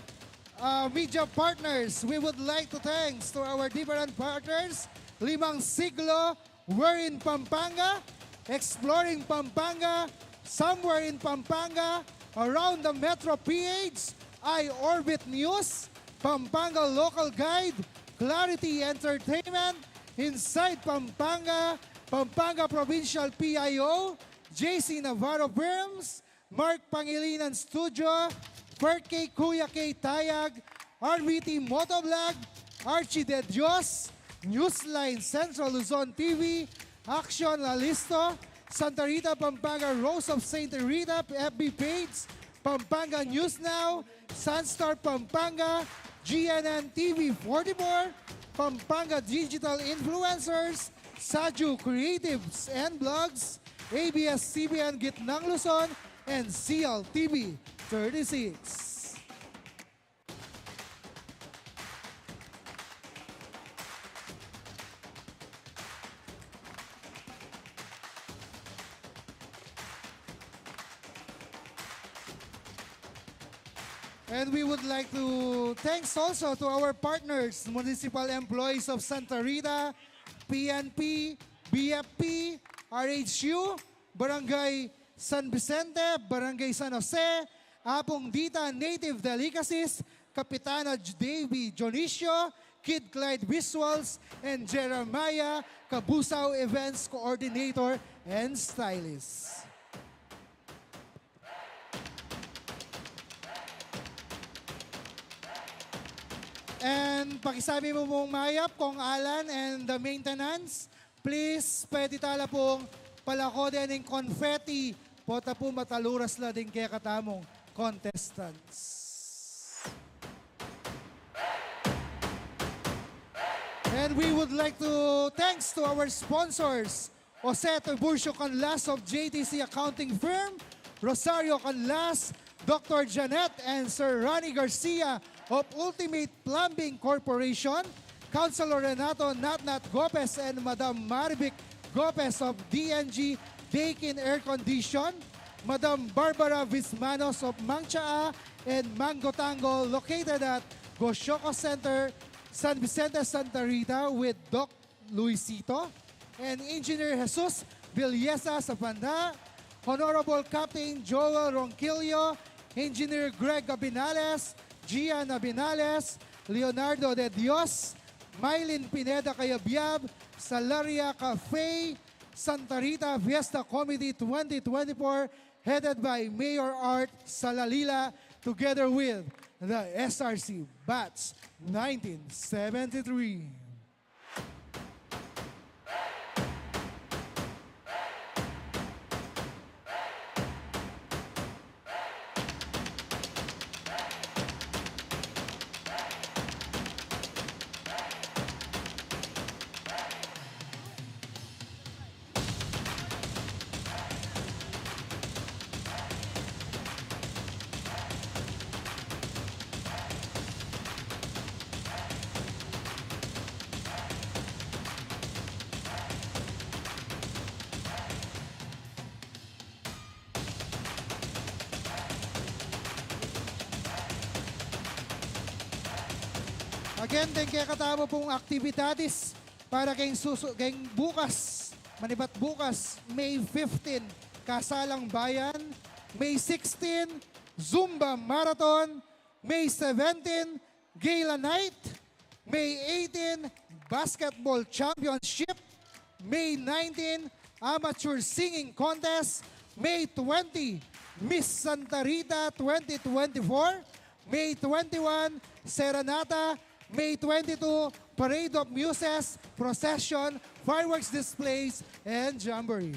media partners, we would like to thanks to our different partners. Limang Siglo, We're in Pampanga, Exploring Pampanga, Somewhere in Pampanga, Around the Metro PH, iOrbit News, Pampanga Local Guide, Clarity Entertainment, Inside Pampanga, Pampanga Provincial PIO, JC Navarro Films, Mark Pangilinan Studio, Bert K. Kuya K. Tayag, RVT Motovlog, Archie De Dios, Newsline Central Luzon TV, Action Lalisto, Santa Rita Pampanga Rose of St. Rita FB page, Pampanga News Now, Sunstar Pampanga, GNN TV 44, Pampanga Digital Influencers, Saju Creatives and Blogs, ABS-CBN Gitnang Luzon, and CLTV 36. And we would like to thanks also to our partners, municipal employees of Santa Rita, PNP, BFP, RHU, Barangay San Vicente, Barangay San Jose, Apong Dita Native Delicacies, Kapitana Davy Jonicio, Kid Clyde Visuals, and Jeremiah Kabusao Events Coordinator and Stylist. And pakisabi mo mong mayap kung Alan and the maintenance, please pwede tala pong palako din ng confetti pota po mataluras la din kaya katamong contestants. And we would like to thanks to our sponsors, Jose Tiburcio Canlas of JTC Accounting Firm, Rosario Canlas, Dr. Janet and Sir Ronnie Garcia of Ultimate Plumbing Corporation, Councilor Renato Natnat Gopez and Madam Marvic Gopez of DNG Daikin Air Condition, Madam Barbara Vismanos of Mangchaa and Mango Tango located at Goshoco Center, San Vicente, Santa Rita with Doc Luisito, and Engineer Jesus Villesa sa Panda, Honorable Captain Joel Ronquillo, Engineer Greg Abinales, Gian Abinales, Leonardo De Dios, Mylene Pineda Cayabyab, Salaria Cafe, Santa Rita Fiesta Committee 2024, headed by Mayor Art Salalila, together with the SRC Batch 1973. Again, din kaya katama pong aktibidades para kayong bukas, manibat bukas, May 15, Kasalang Bayan, May 16, Zumba Marathon, May 17, Gala Night, May 18, Basketball Championship, May 19, Amateur Singing Contest, May 20, Miss Santa Rita 2024, May 21, Serenata, May 22, Parade of Muses, Procession, Fireworks Displays, and Jamboree.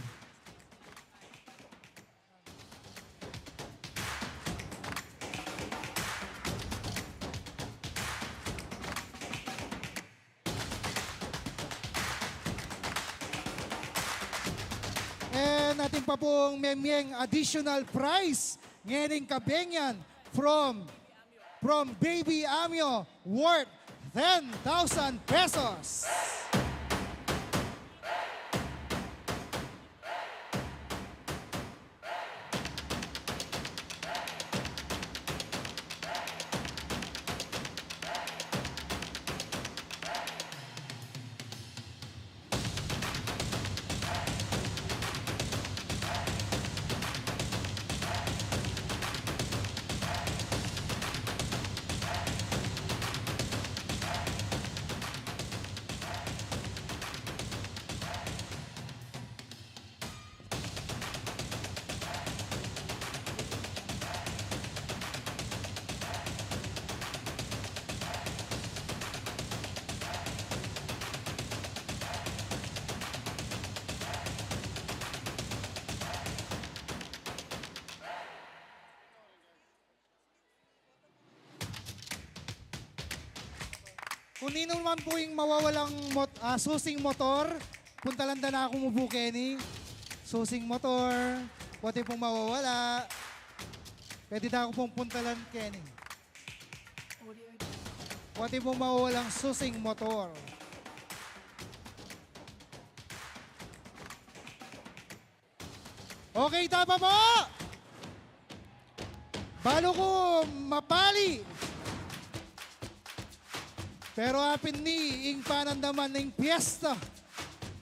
And ating pa pong memyeng additional prize ngayon kabenyan from Baby Amio worth 10,000 pesos. Kung nino naman po yung mawawalang susing motor, punta lang na ako mo Kenny. Susing motor, pwede pong mawawala. Pwede na ako pong puntalan, Kenny. Pwede pong mawawalang susing motor. Okay, tama po! Balo ko mapali. Pero apin ni ing panandaman ng piyesta.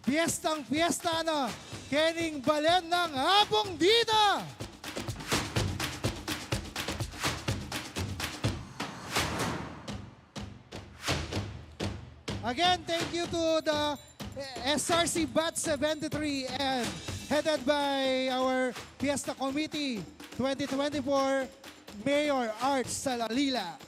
Piyestang piyesta na. Kening balen ng hapong dita. Again, thank you to the SRC Bat 73 and headed by our Fiesta Committee 2024 Mayor Art Salalila.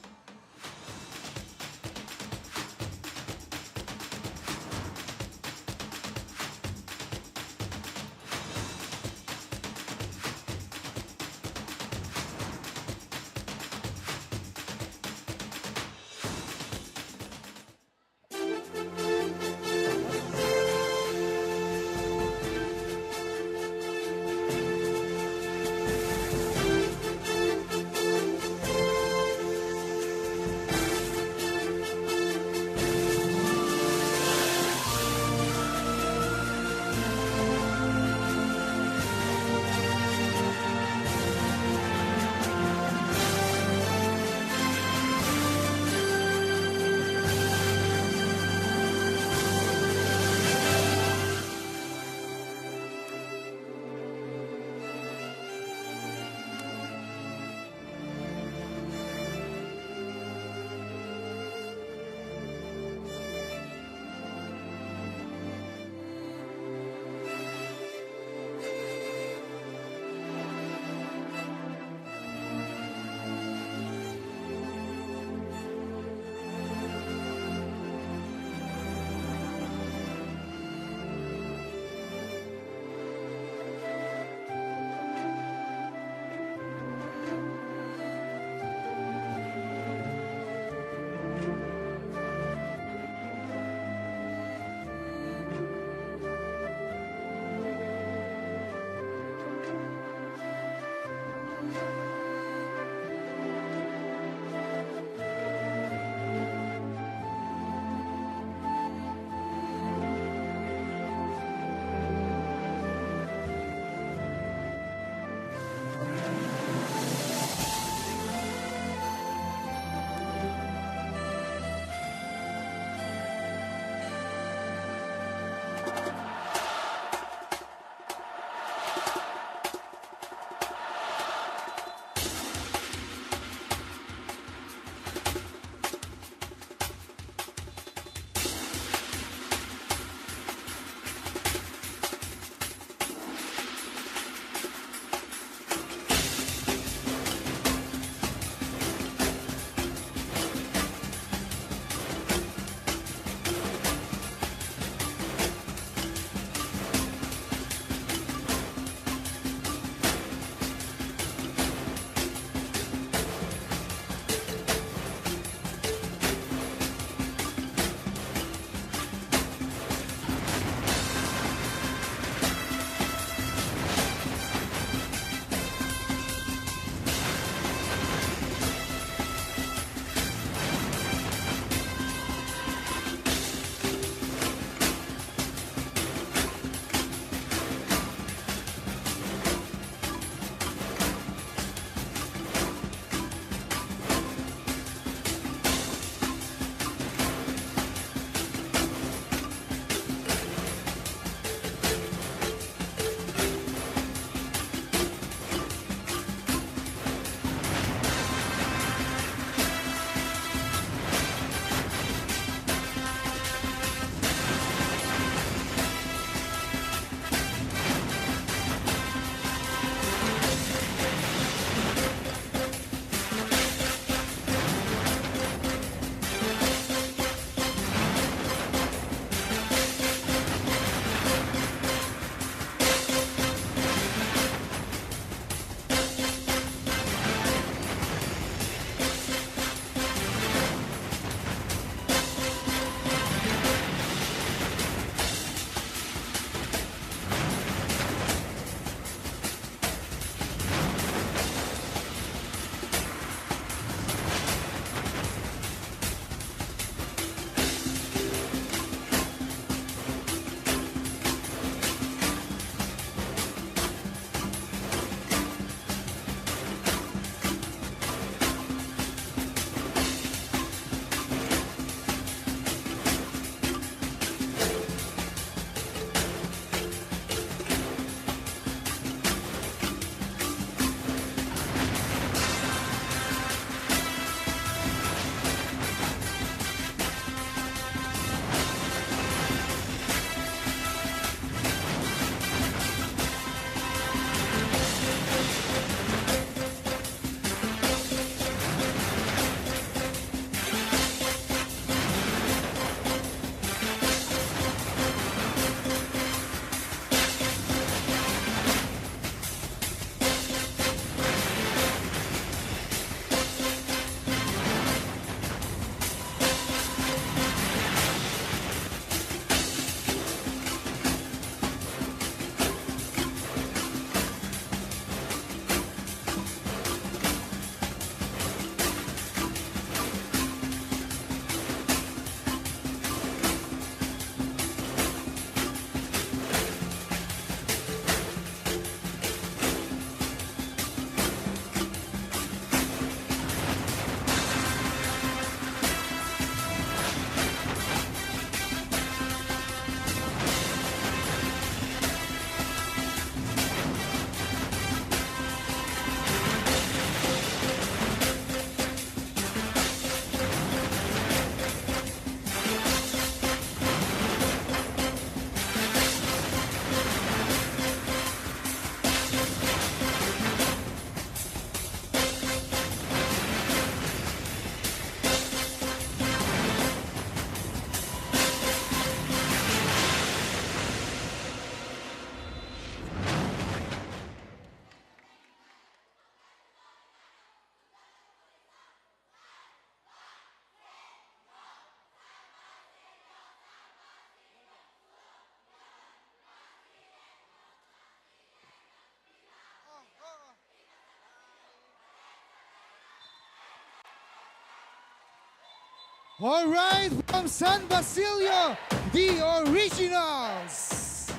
All right, from San Basilio, the Originals.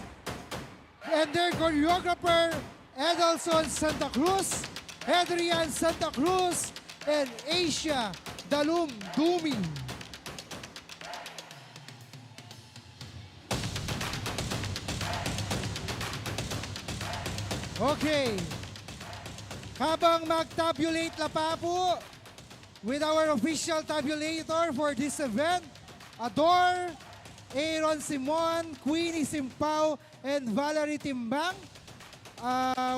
And their choreographer, Edelson Santa Cruz, Adrian Santa Cruz, and Asia Dalum Dumi. Okay. Habang mag-tabulate na pa po with our official tabulator for this event, Ador, Aaron Simon, Queenie Simpao, and Valerie Timbang,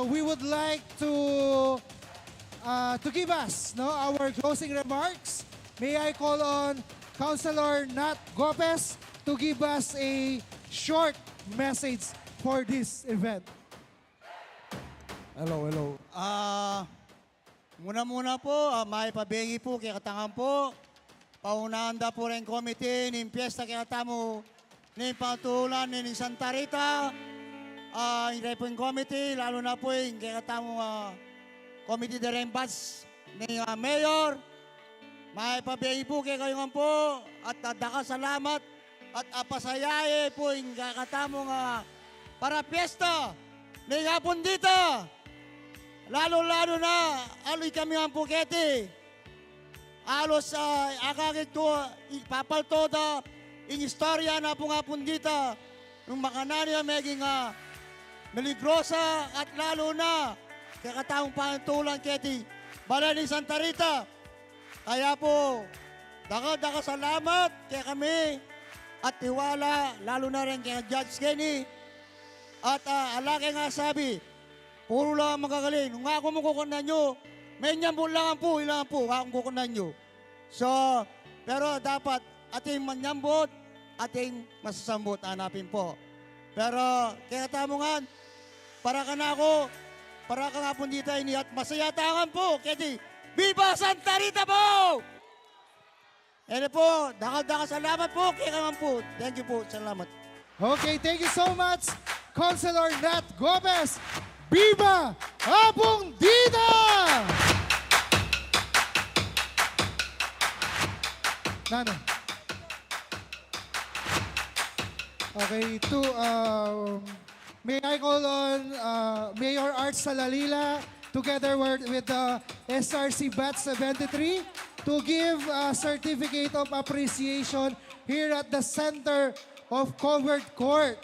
we would like to give us our closing remarks. May I call on Councilor Nat Gopez to give us a short message for this event. Hello. Muna po, may pabengi po kaya katangan po. Paunanda po rin komite ng piyesta kaya tamo ng patulan ng Santa Rita. Hindi po yung komite, lalo na po yung kaya tamo komite de Rembats ng mayor. May pabengi po kaya kayo po at salamat at pasayahe po yung kakatamo para piyesta ng hapon dito. Lalo-lalo na, aloy kami ang pukete. Alos akakit ko, ipapalto da, in istorya na po nga pundita, yung makanani na meging meligrosa at lalo na, kakataong pantulang keti, bala ni Santa Rita. Kaya po, daka salamat kaya kami at tiwala, lalo na rin kay Judge Kenny. At alake nga sabi, puro lang magagaling. Nung ako mo kukunan nyo, may nyambol lang po, ilang po, akong kukunan nyo. So, pero dapat ating manyambot, ating masasambot, hanapin po. Pero, kaya tamungan, para ka na ako, para ka nga po dito ini at masaya tangan po. Kaya Viva Santa Rita po! Ere po, dakal salamat po, kaya ka po. Thank you po, salamat. Okay, thank you so much, Councilor Nat Gomez. Viva Abundida! Nano? Okay, may I call on Mayor Art Salalila together with the SRC Batch 73 to give a certificate of appreciation here at the center of Covered Court.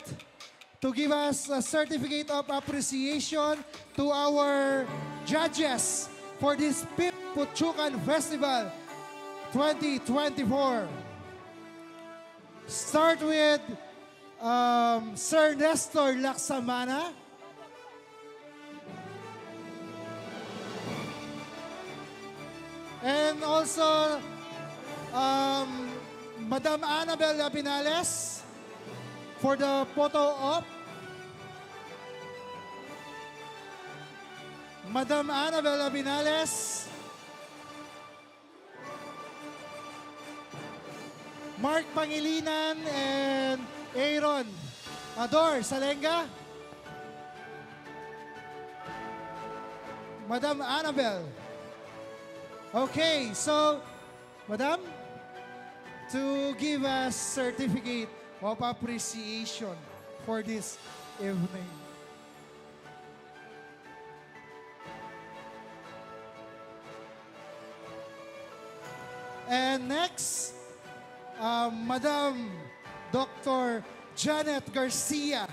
To give us a certificate of appreciation to our judges for this Pip Puchukan Festival 2024. Start with Sir Nestor Laksamana. And also Madam Annabel Abinales for the photo op. Madam Annabel Abinales. Mark Pangilinan and Aaron Ador Salenga. Madam Annabel. Okay, so, Madam, to give us certificate of appreciation for this evening. And next, Madam Dr. Janet Garcia.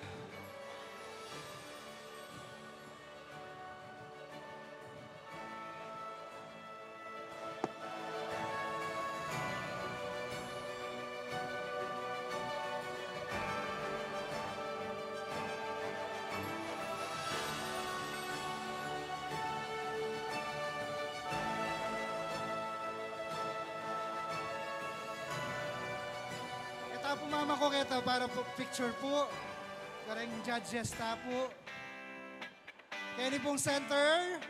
Po mama ko kaya para po picture po. Karang judges ta po. Kaya pong center.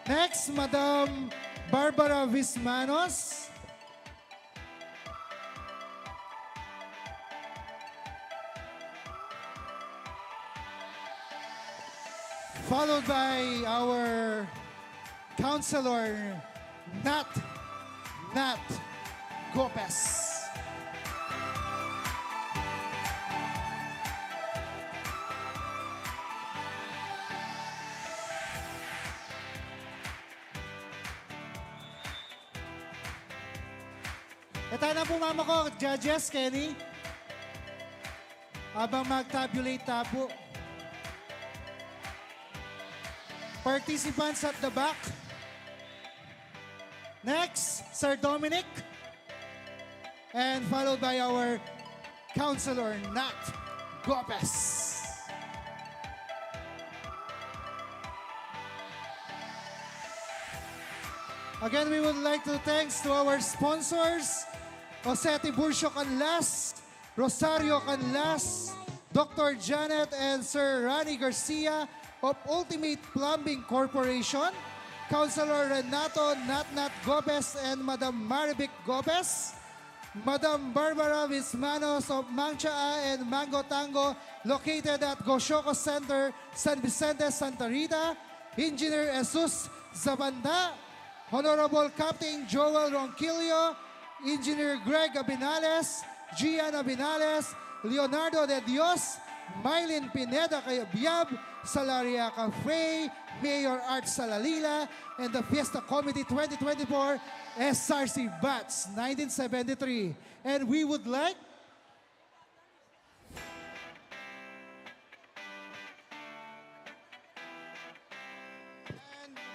Next, Madam Barbara Vismanos. followed by our counselor, Nat Gopez. Ito na po mama ko, judges, Kenny. Habang mag-tabulate tabo. Participants at the back. Next, Sir Dominic. And followed by our counselor, Nat Gopez. Again, we would like to thanks to our sponsors, Jose Tiburcio Canlas, Rosario Canlas, Dr. Janet and Sir Rani Garcia of Ultimate Plumbing Corporation, Councilor Renato Natnat Gopez and Madam Marivic Gopez, Madam Barbara Vismanos of Mangchaa and Mango Tango located at Goshoco Center, San Vicente, Santa Rita, Engineer Jesus Zabanda, Honorable Captain Joel Ronquillo, Engineer Greg Abinales, Gian Abinales, Leonardo de Dios, Mylene Pineda Cayabyab, Salaria Cafe, Mayor Art Salalila, and the Fiesta Committee 2024 SRC Bats 1973. And we would like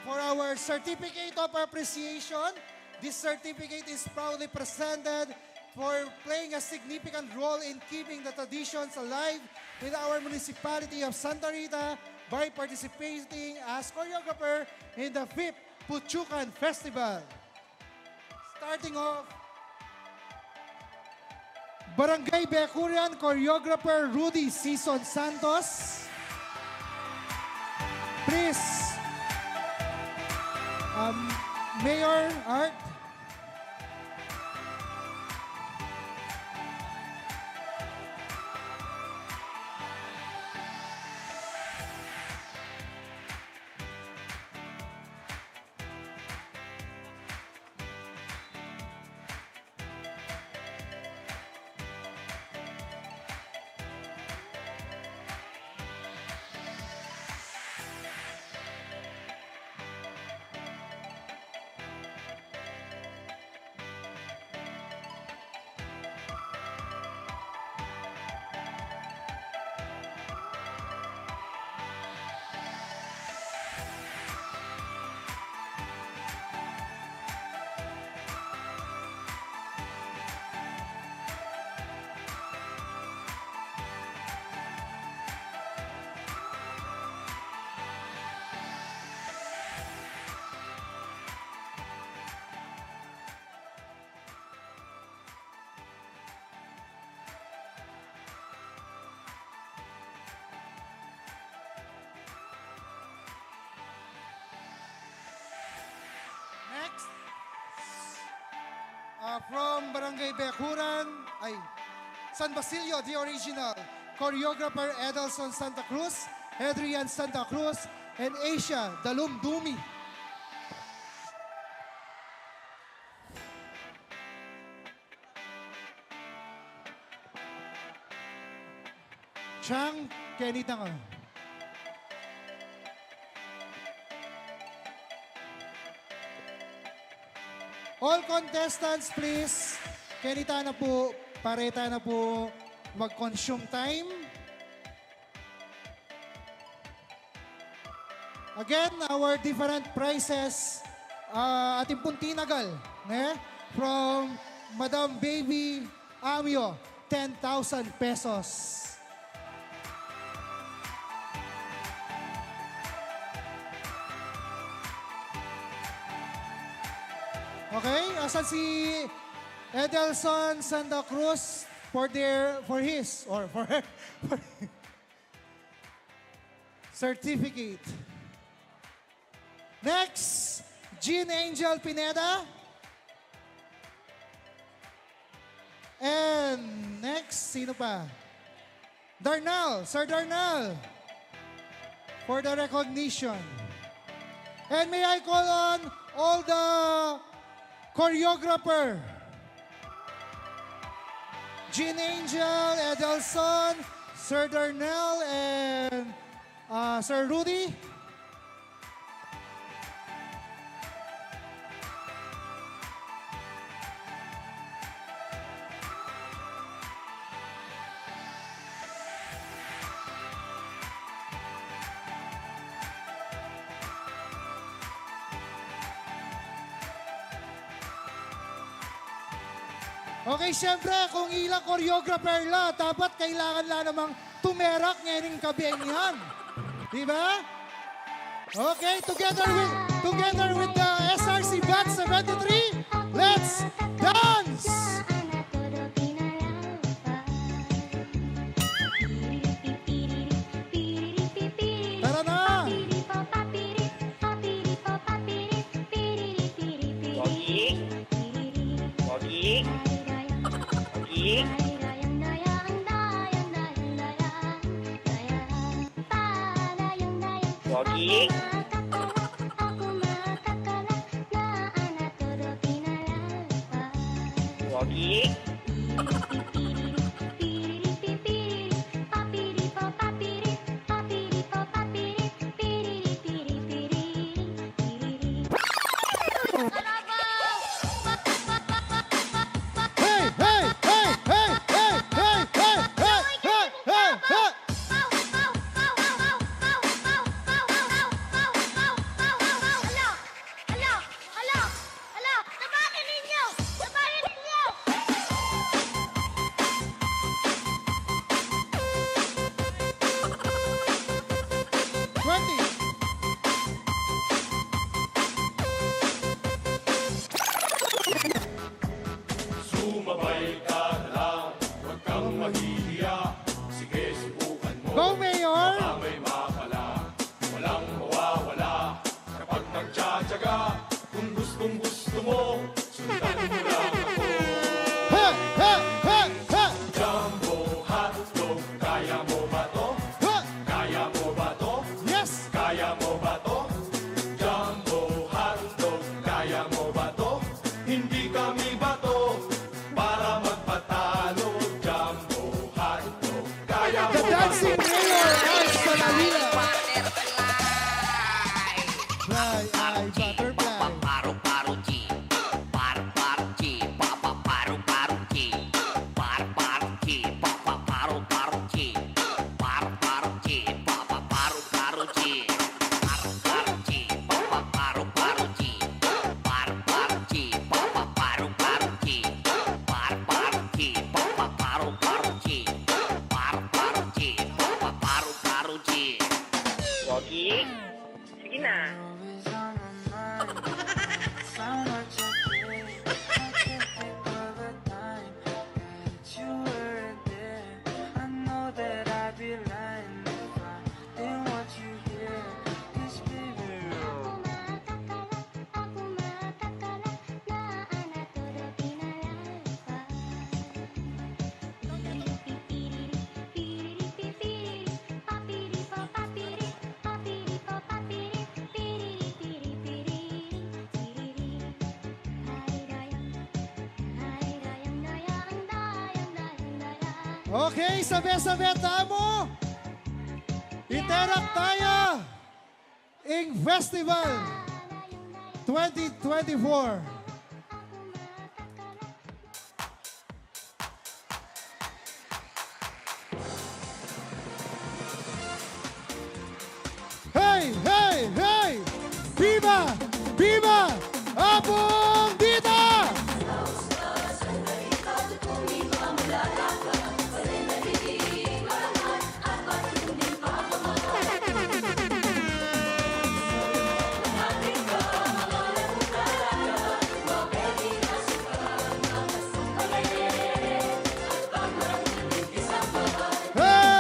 for our certificate of appreciation, this certificate is proudly presented for playing a significant role in keeping the traditions alive in our municipality of Santa Rita by participating as choreographer in the 5th Puchucan Festival. Starting off, Barangay Becurian choreographer Rudy Sison Santos. Please, Mayor Art. Next, from Barangay Becuran, San Basilio, the original, choreographer Edelson Santa Cruz, Adrian Santa Cruz, and Asia Dalumdumi. Chang, Kenny Tanga. All contestants, please. Kenita na po, pareta na po mag-consume time. Again, our different prizes, ating pong tinagal, from Madam Baby Amio, 10,000 pesos. Okay, asan si Edelson Santa Cruz for his or for her certificate. Next, Jean Angel Pineda. And next, sino pa? Darnell, Sir Darnell. for the recognition. And may I call on all the choreographer, Jean Angel, Edelson, Sir Darnell, and Sir Rudy. Okay, siyempre, kung ilang choreographer la, dapat kailangan la namang tumerak ngayong kabing yan. Diba? Okay, together with the SRC Band 73, let's dance! Tara na! Hey, hey, hey, hey, hey, hey, hey, hey, hey, hey, hey! Sumabay ka na lang, huwag kang mahihiya. Sige, subukan mo. Go, Mayor! Baka may makala, walang mawawala. Kapag nagtsatsaga, kung gustong gusto mo, sundan mo lang ako. Hey, hey, hey, hey! Jumbo hotdog, kaya mo ba to? Hey! Kaya mo ba to? Yes! Kaya mo ba to? Jumbo hotdog, kaya mo ba to? Hindi kami bato para magpatalo. Jumbo hotdog, kaya mo The ba dancing to? mayor, Alex Palavila. Fly, ay, butterfly. Sige na. Okay, sabi-sabi tamo. Iterak tayo in Festival 2024. Hey, hey, hey! Viva! Viva! Abong Dita! Hey!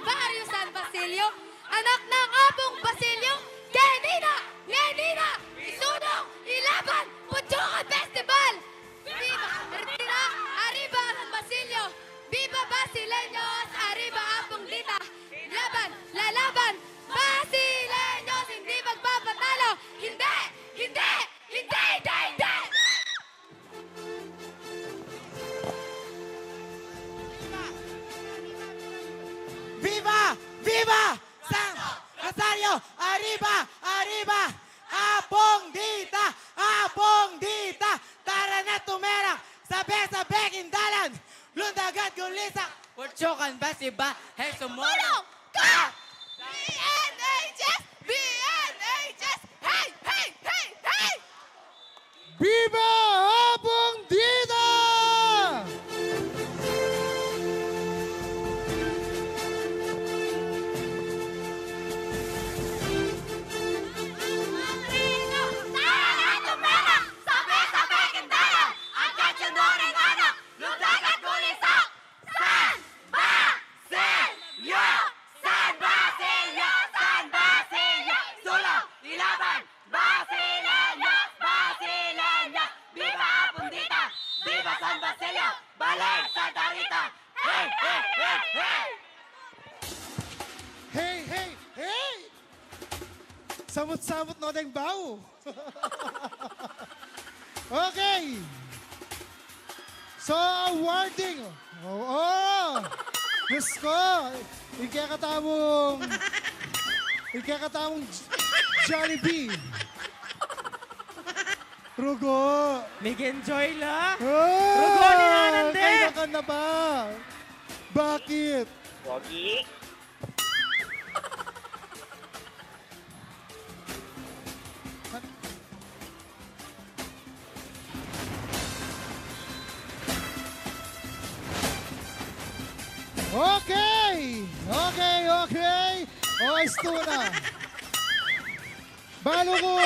Barrio San Basilio, anak ng Apong Basilio, Kenina, Ngenina, Isunong, Ilaban, Puchukan Festival! Viva Artira, Arriba San Basilio, Viva Basileños, Arriba Apong Dita, Laban, lalaban, Basileños, hindi magpapatalo, hindi, hindi, hindi, hindi, hindi! Viva! Viva! San Rosario! Arriba! Arriba! Apong Dita! Apong Dita! Tara na tumera! Sabi-sabi kindalan! Lundagat gulisak! Putsukan ba si ba? Hey, sumulong! Ka! BNHS! BNHS! Hey! Hey! Hey! Hey! Viva Apong Dita! Marino! Tara na tumera! Sabi-sabi kindalan! Ang katsunuring anak! Lundag at gulisak! San Basilio! San Basilio! San Basilio! Solo! Ilaban! Basileño! Basileño! Viva Apundita! Viva San Basilio! Balik Santa Rita! Hey! Hey! Hey! Hey! Hey, hey, hey! Samot-samot no deng bao. Okay. So, awarding. Oo. Diyos ko. Ikakatamong Jollibee. Rugo. Mig-enjoy la! Oh, Rugo ni Nanande. Kaya ka na ba? Bakit? Pogi. Okay! Okay, okay! O, istuna. Balo ko,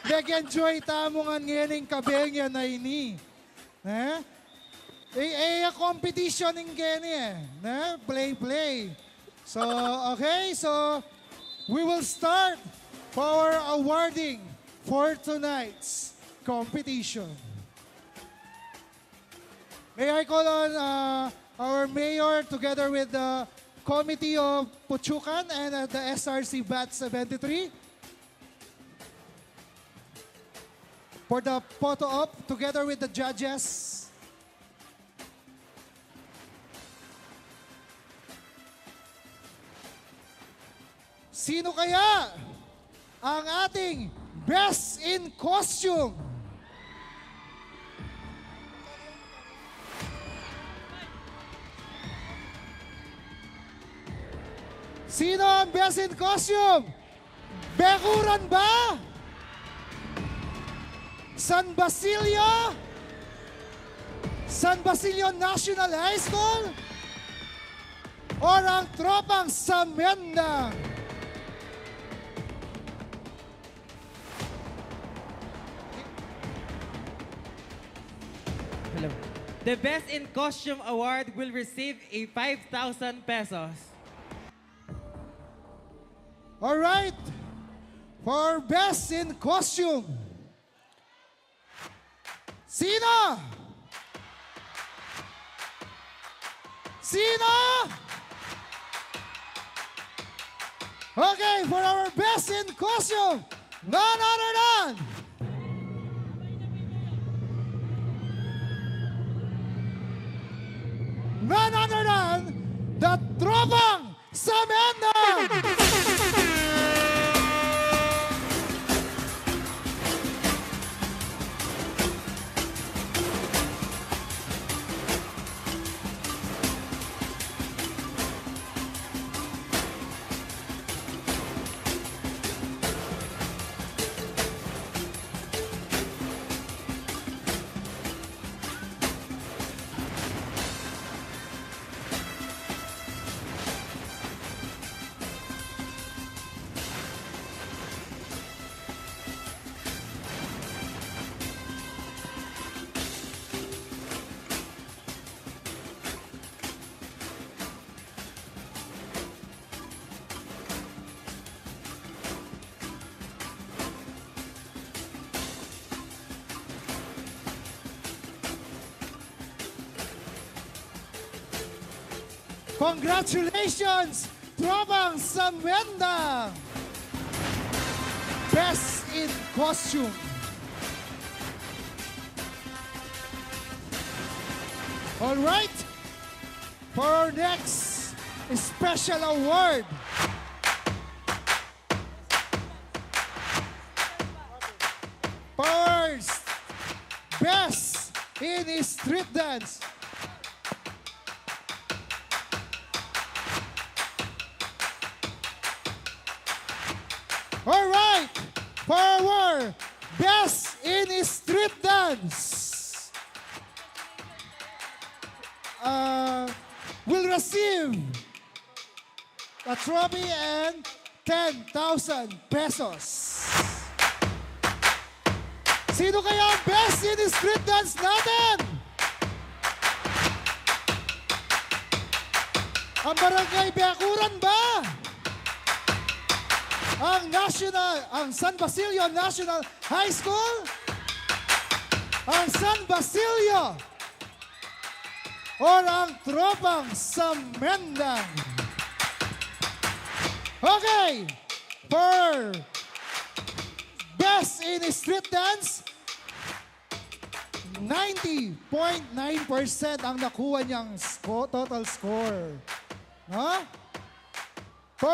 nag-enjoy tamongan ngayon kabengya na ini. Competition ng gani play. So, okay, so we will start for our awarding for tonight's competition. May I call on our mayor together with the committee of Puchukan and the SRC BAT 73 for the photo op together with the judges. Sino kaya ang ating best in costume? Sino ang best in costume? Bekuran ba? San Basilio? San Basilio National High School? Or ang tropang Samenda? Hello. The Best in Costume Award will receive a 5,000 pesos. All right. For best in costume. Sino? Sino? Okay, for our best in costume, none other than the Tropang Samenda! Congratulations, Tropang Samenda! Best in Costume. All right, for our next special award, first, Best in Street Dance. All right, for our Best in Street Dance, will receive a trophy and 10,000 pesos. Sino kaya ang Best in Street Dance natin? Ang Barangay Biakuran ba? Ang San Basilio National High School? Ang San Basilio? Or ang Tropang Samendang? Okay, for Best in Street Dance, 90.9% ang nakuha niyang total score. No? For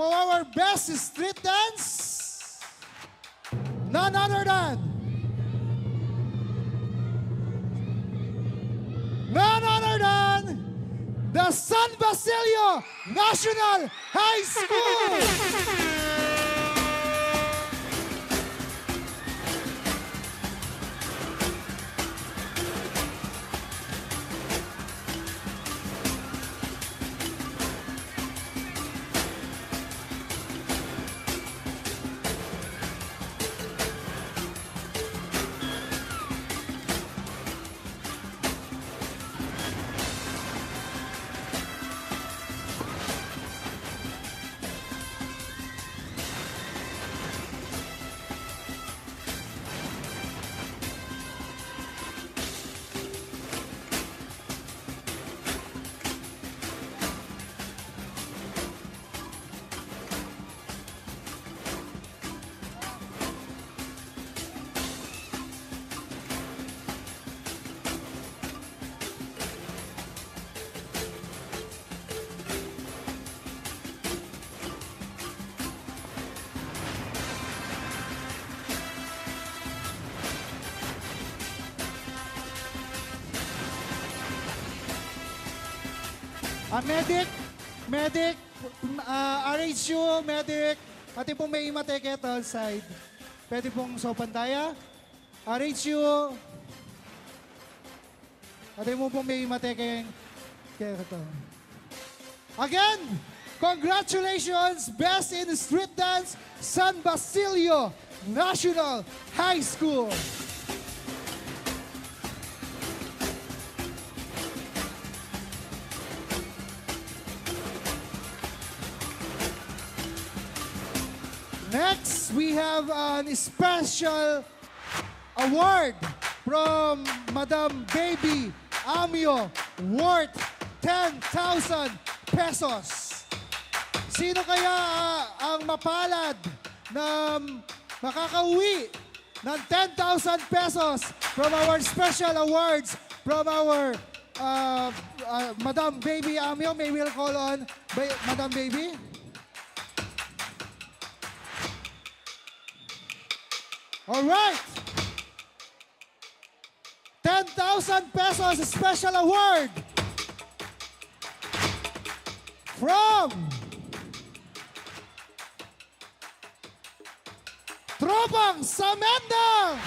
our Best Street Dance, none other than the San Basilio National High School. Medic, RHU, medic, ati pong may imateket outside. Pwede pong sopantaya. RHU, ati mo pong may imateket. Again, congratulations, Best in Street Dance, San Basilio National High School. Next, we have an special award from Madam Baby Amio worth 10,000 pesos. Sino kaya ang mapalad na makakauwi ng 10,000 pesos from our special awards from our Madam Baby Amio? May we'll call on Madam Baby. All right. 10,000 pesos special award from Tropang Samendang.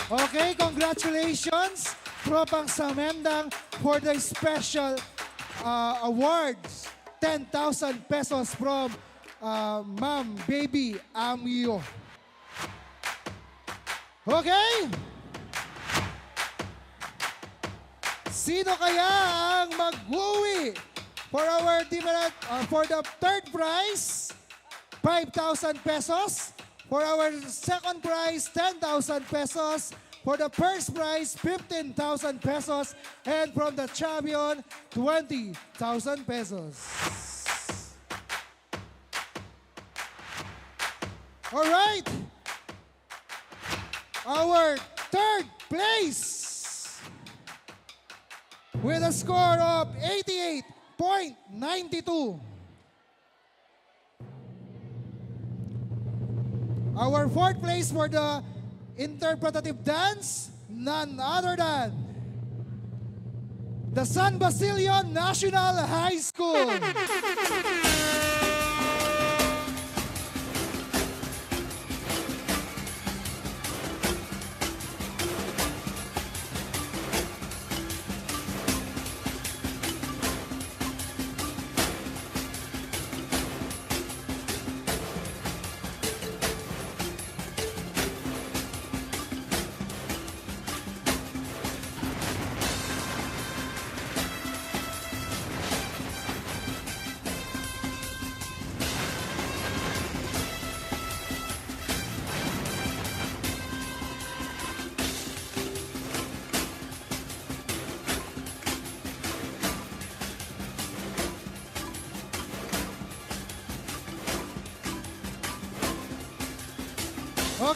Okay, congratulations, Tropang Samendang, for the special awards. 10,000 pesos from Ma'am Baby Amio. Okay? Sino kaya ang mag-uwi for our different, for the third prize, 5,000 pesos. For our second prize, 10,000 pesos. For the first prize, 15,000 pesos. And from the champion, 20,000 pesos. All right. Our third place with a score of 88.92. Our fourth place for the interpretative dance, none other than the San Basilio National High School.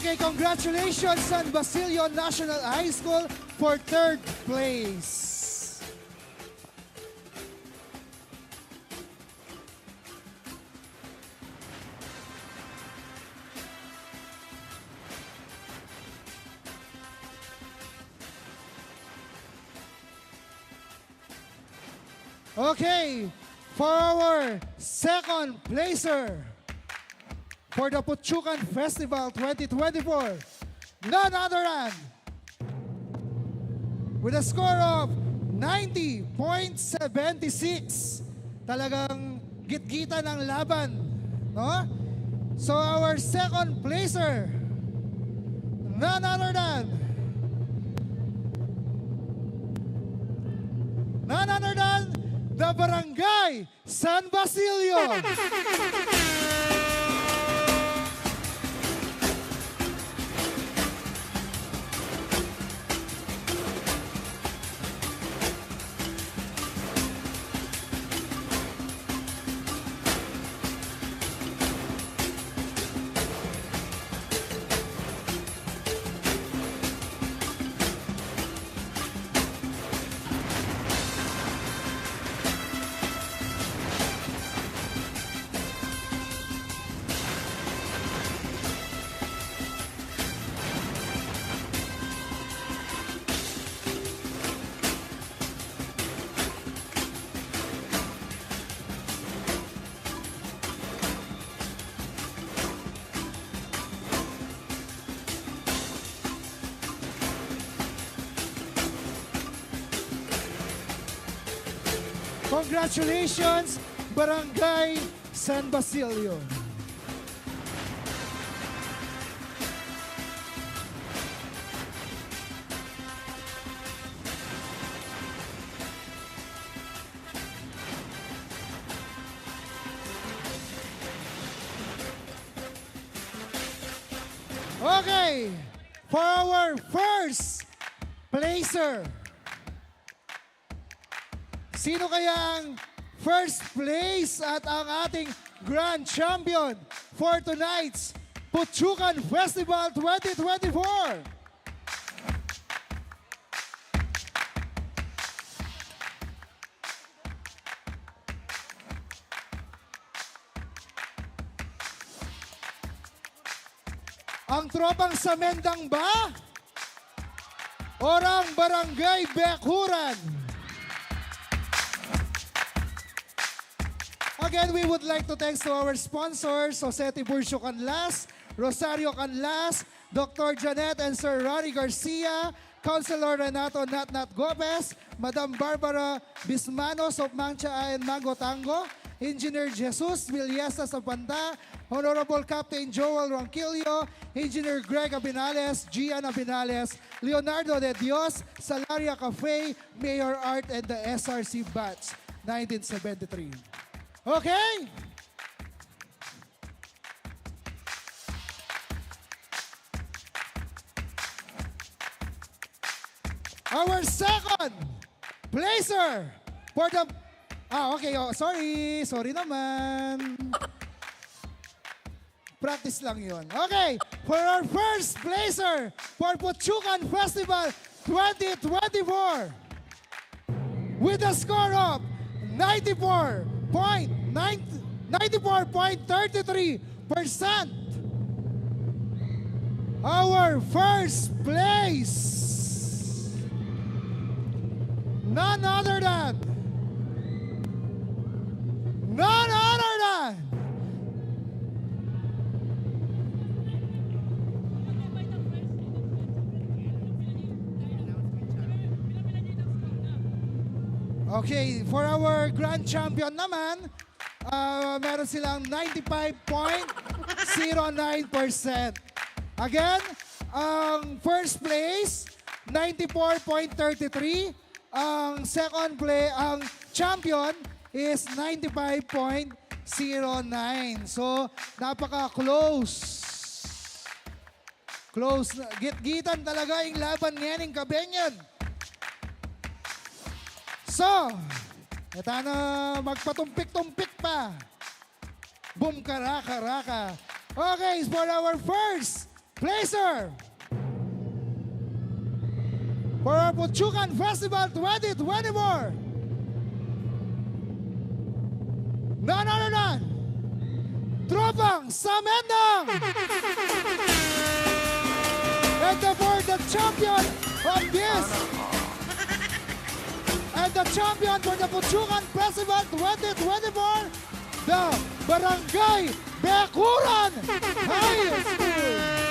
Okay, congratulations San Basilio National High School for third place. Okay, for our second placer, for the Puchucan Festival 2024, none other than, with a score of 90.76. Talagang git-gita ng laban, no? So our second placer, none other than the Barangay San Basilio. Congratulations, Barangay San Basilio. Okay, for our first placer, sino kaya ang first place at ang ating grand champion for tonight's Puchucan Festival 2024? Ang tropang Samendang ba? Or ang Barangay Bekhuran? Again, we would like to thanks to our sponsors, Society Bursio Canlas, Rosario Canlas, Dr. Janet and Sir Ronnie Garcia, Councilor Renato Natnat Gomez, Madam Barbara Bismanos of Mancha and Mango Tango, Engineer Jesus Villesa Sapanda, Honorable Captain Joel Ronquillo, Engineer Greg Abinales, Gian Abinales, Leonardo de Dios, Salaria Cafe, Mayor Art, and the SRC Batch, 1973. Okay? Our second placer for the... okay. Oh, sorry. Sorry naman. Practice lang yun. Okay. For our first placer for Puchucan Festival 2024 with a score of 94.33%. Our first place, none other than okay, for our grand champion naman, meron silang 95.09%. Again, ang first place, 94.33%. Ang second ang champion is 95.09. So, napaka-close. Close. Git-gitan talaga yung laban ngayon ng Kabenyan. So, ito na magpatumpik-tumpik pa. Boom, karaka-raka. Okay, for our first placer, for our Puchucan Festival 2024, none other than Tropang Samendang! And for the champion of this, and the champion for the Puchucan Festival 2024, the Barangay Bekuran High School.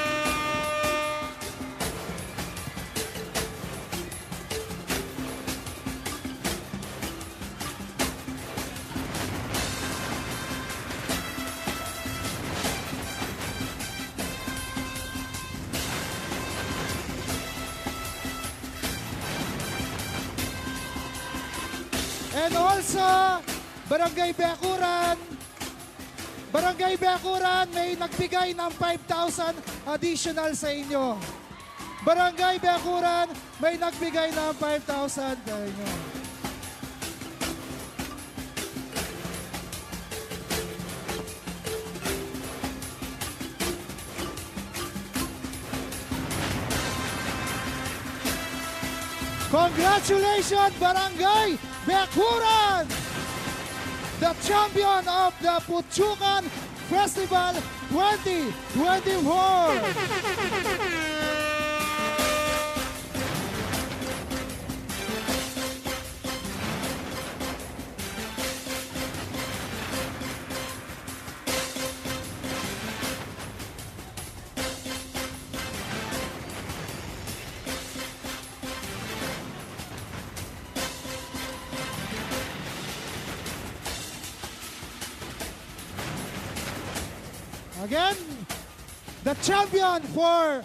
And also, Barangay Bekuran, may nagbigay ng 5,000 additional sa inyo. Barangay Bekuran, may nagbigay ng 5,000 sa inyo. Congratulations, Barangay Bekuran, the champion of the Puchucan Festival 2024. Again, the champion for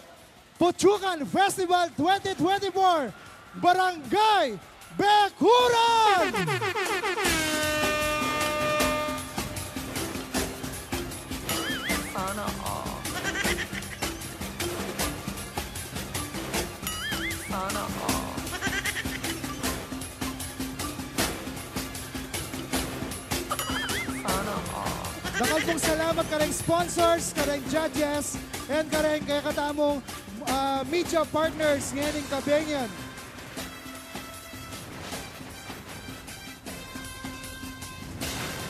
Puchucan Festival 2024, Barangay Bekuran! Sana all. Sana all. Sana all. Dakal pong salamat kareng sponsors, kareng judges, and kareng kaya katamong media partners ngayon ng Kabenyan.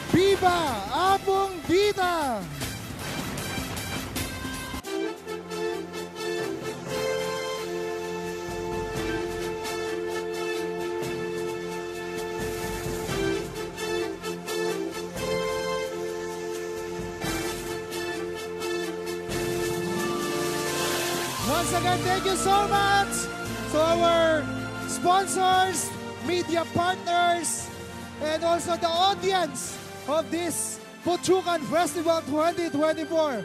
Viva Apong Bida! Once again, thank you so much to our sponsors, media partners, and also the audience of this Puchukan Festival 2024.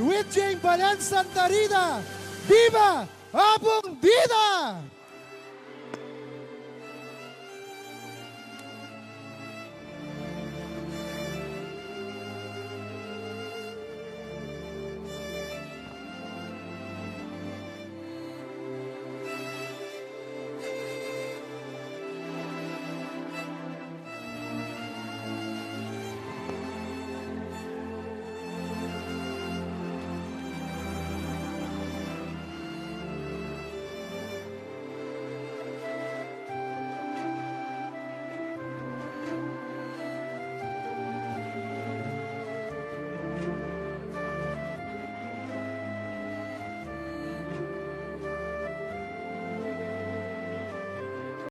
With Jane Balen Santa Rita, Viva Abong Vida!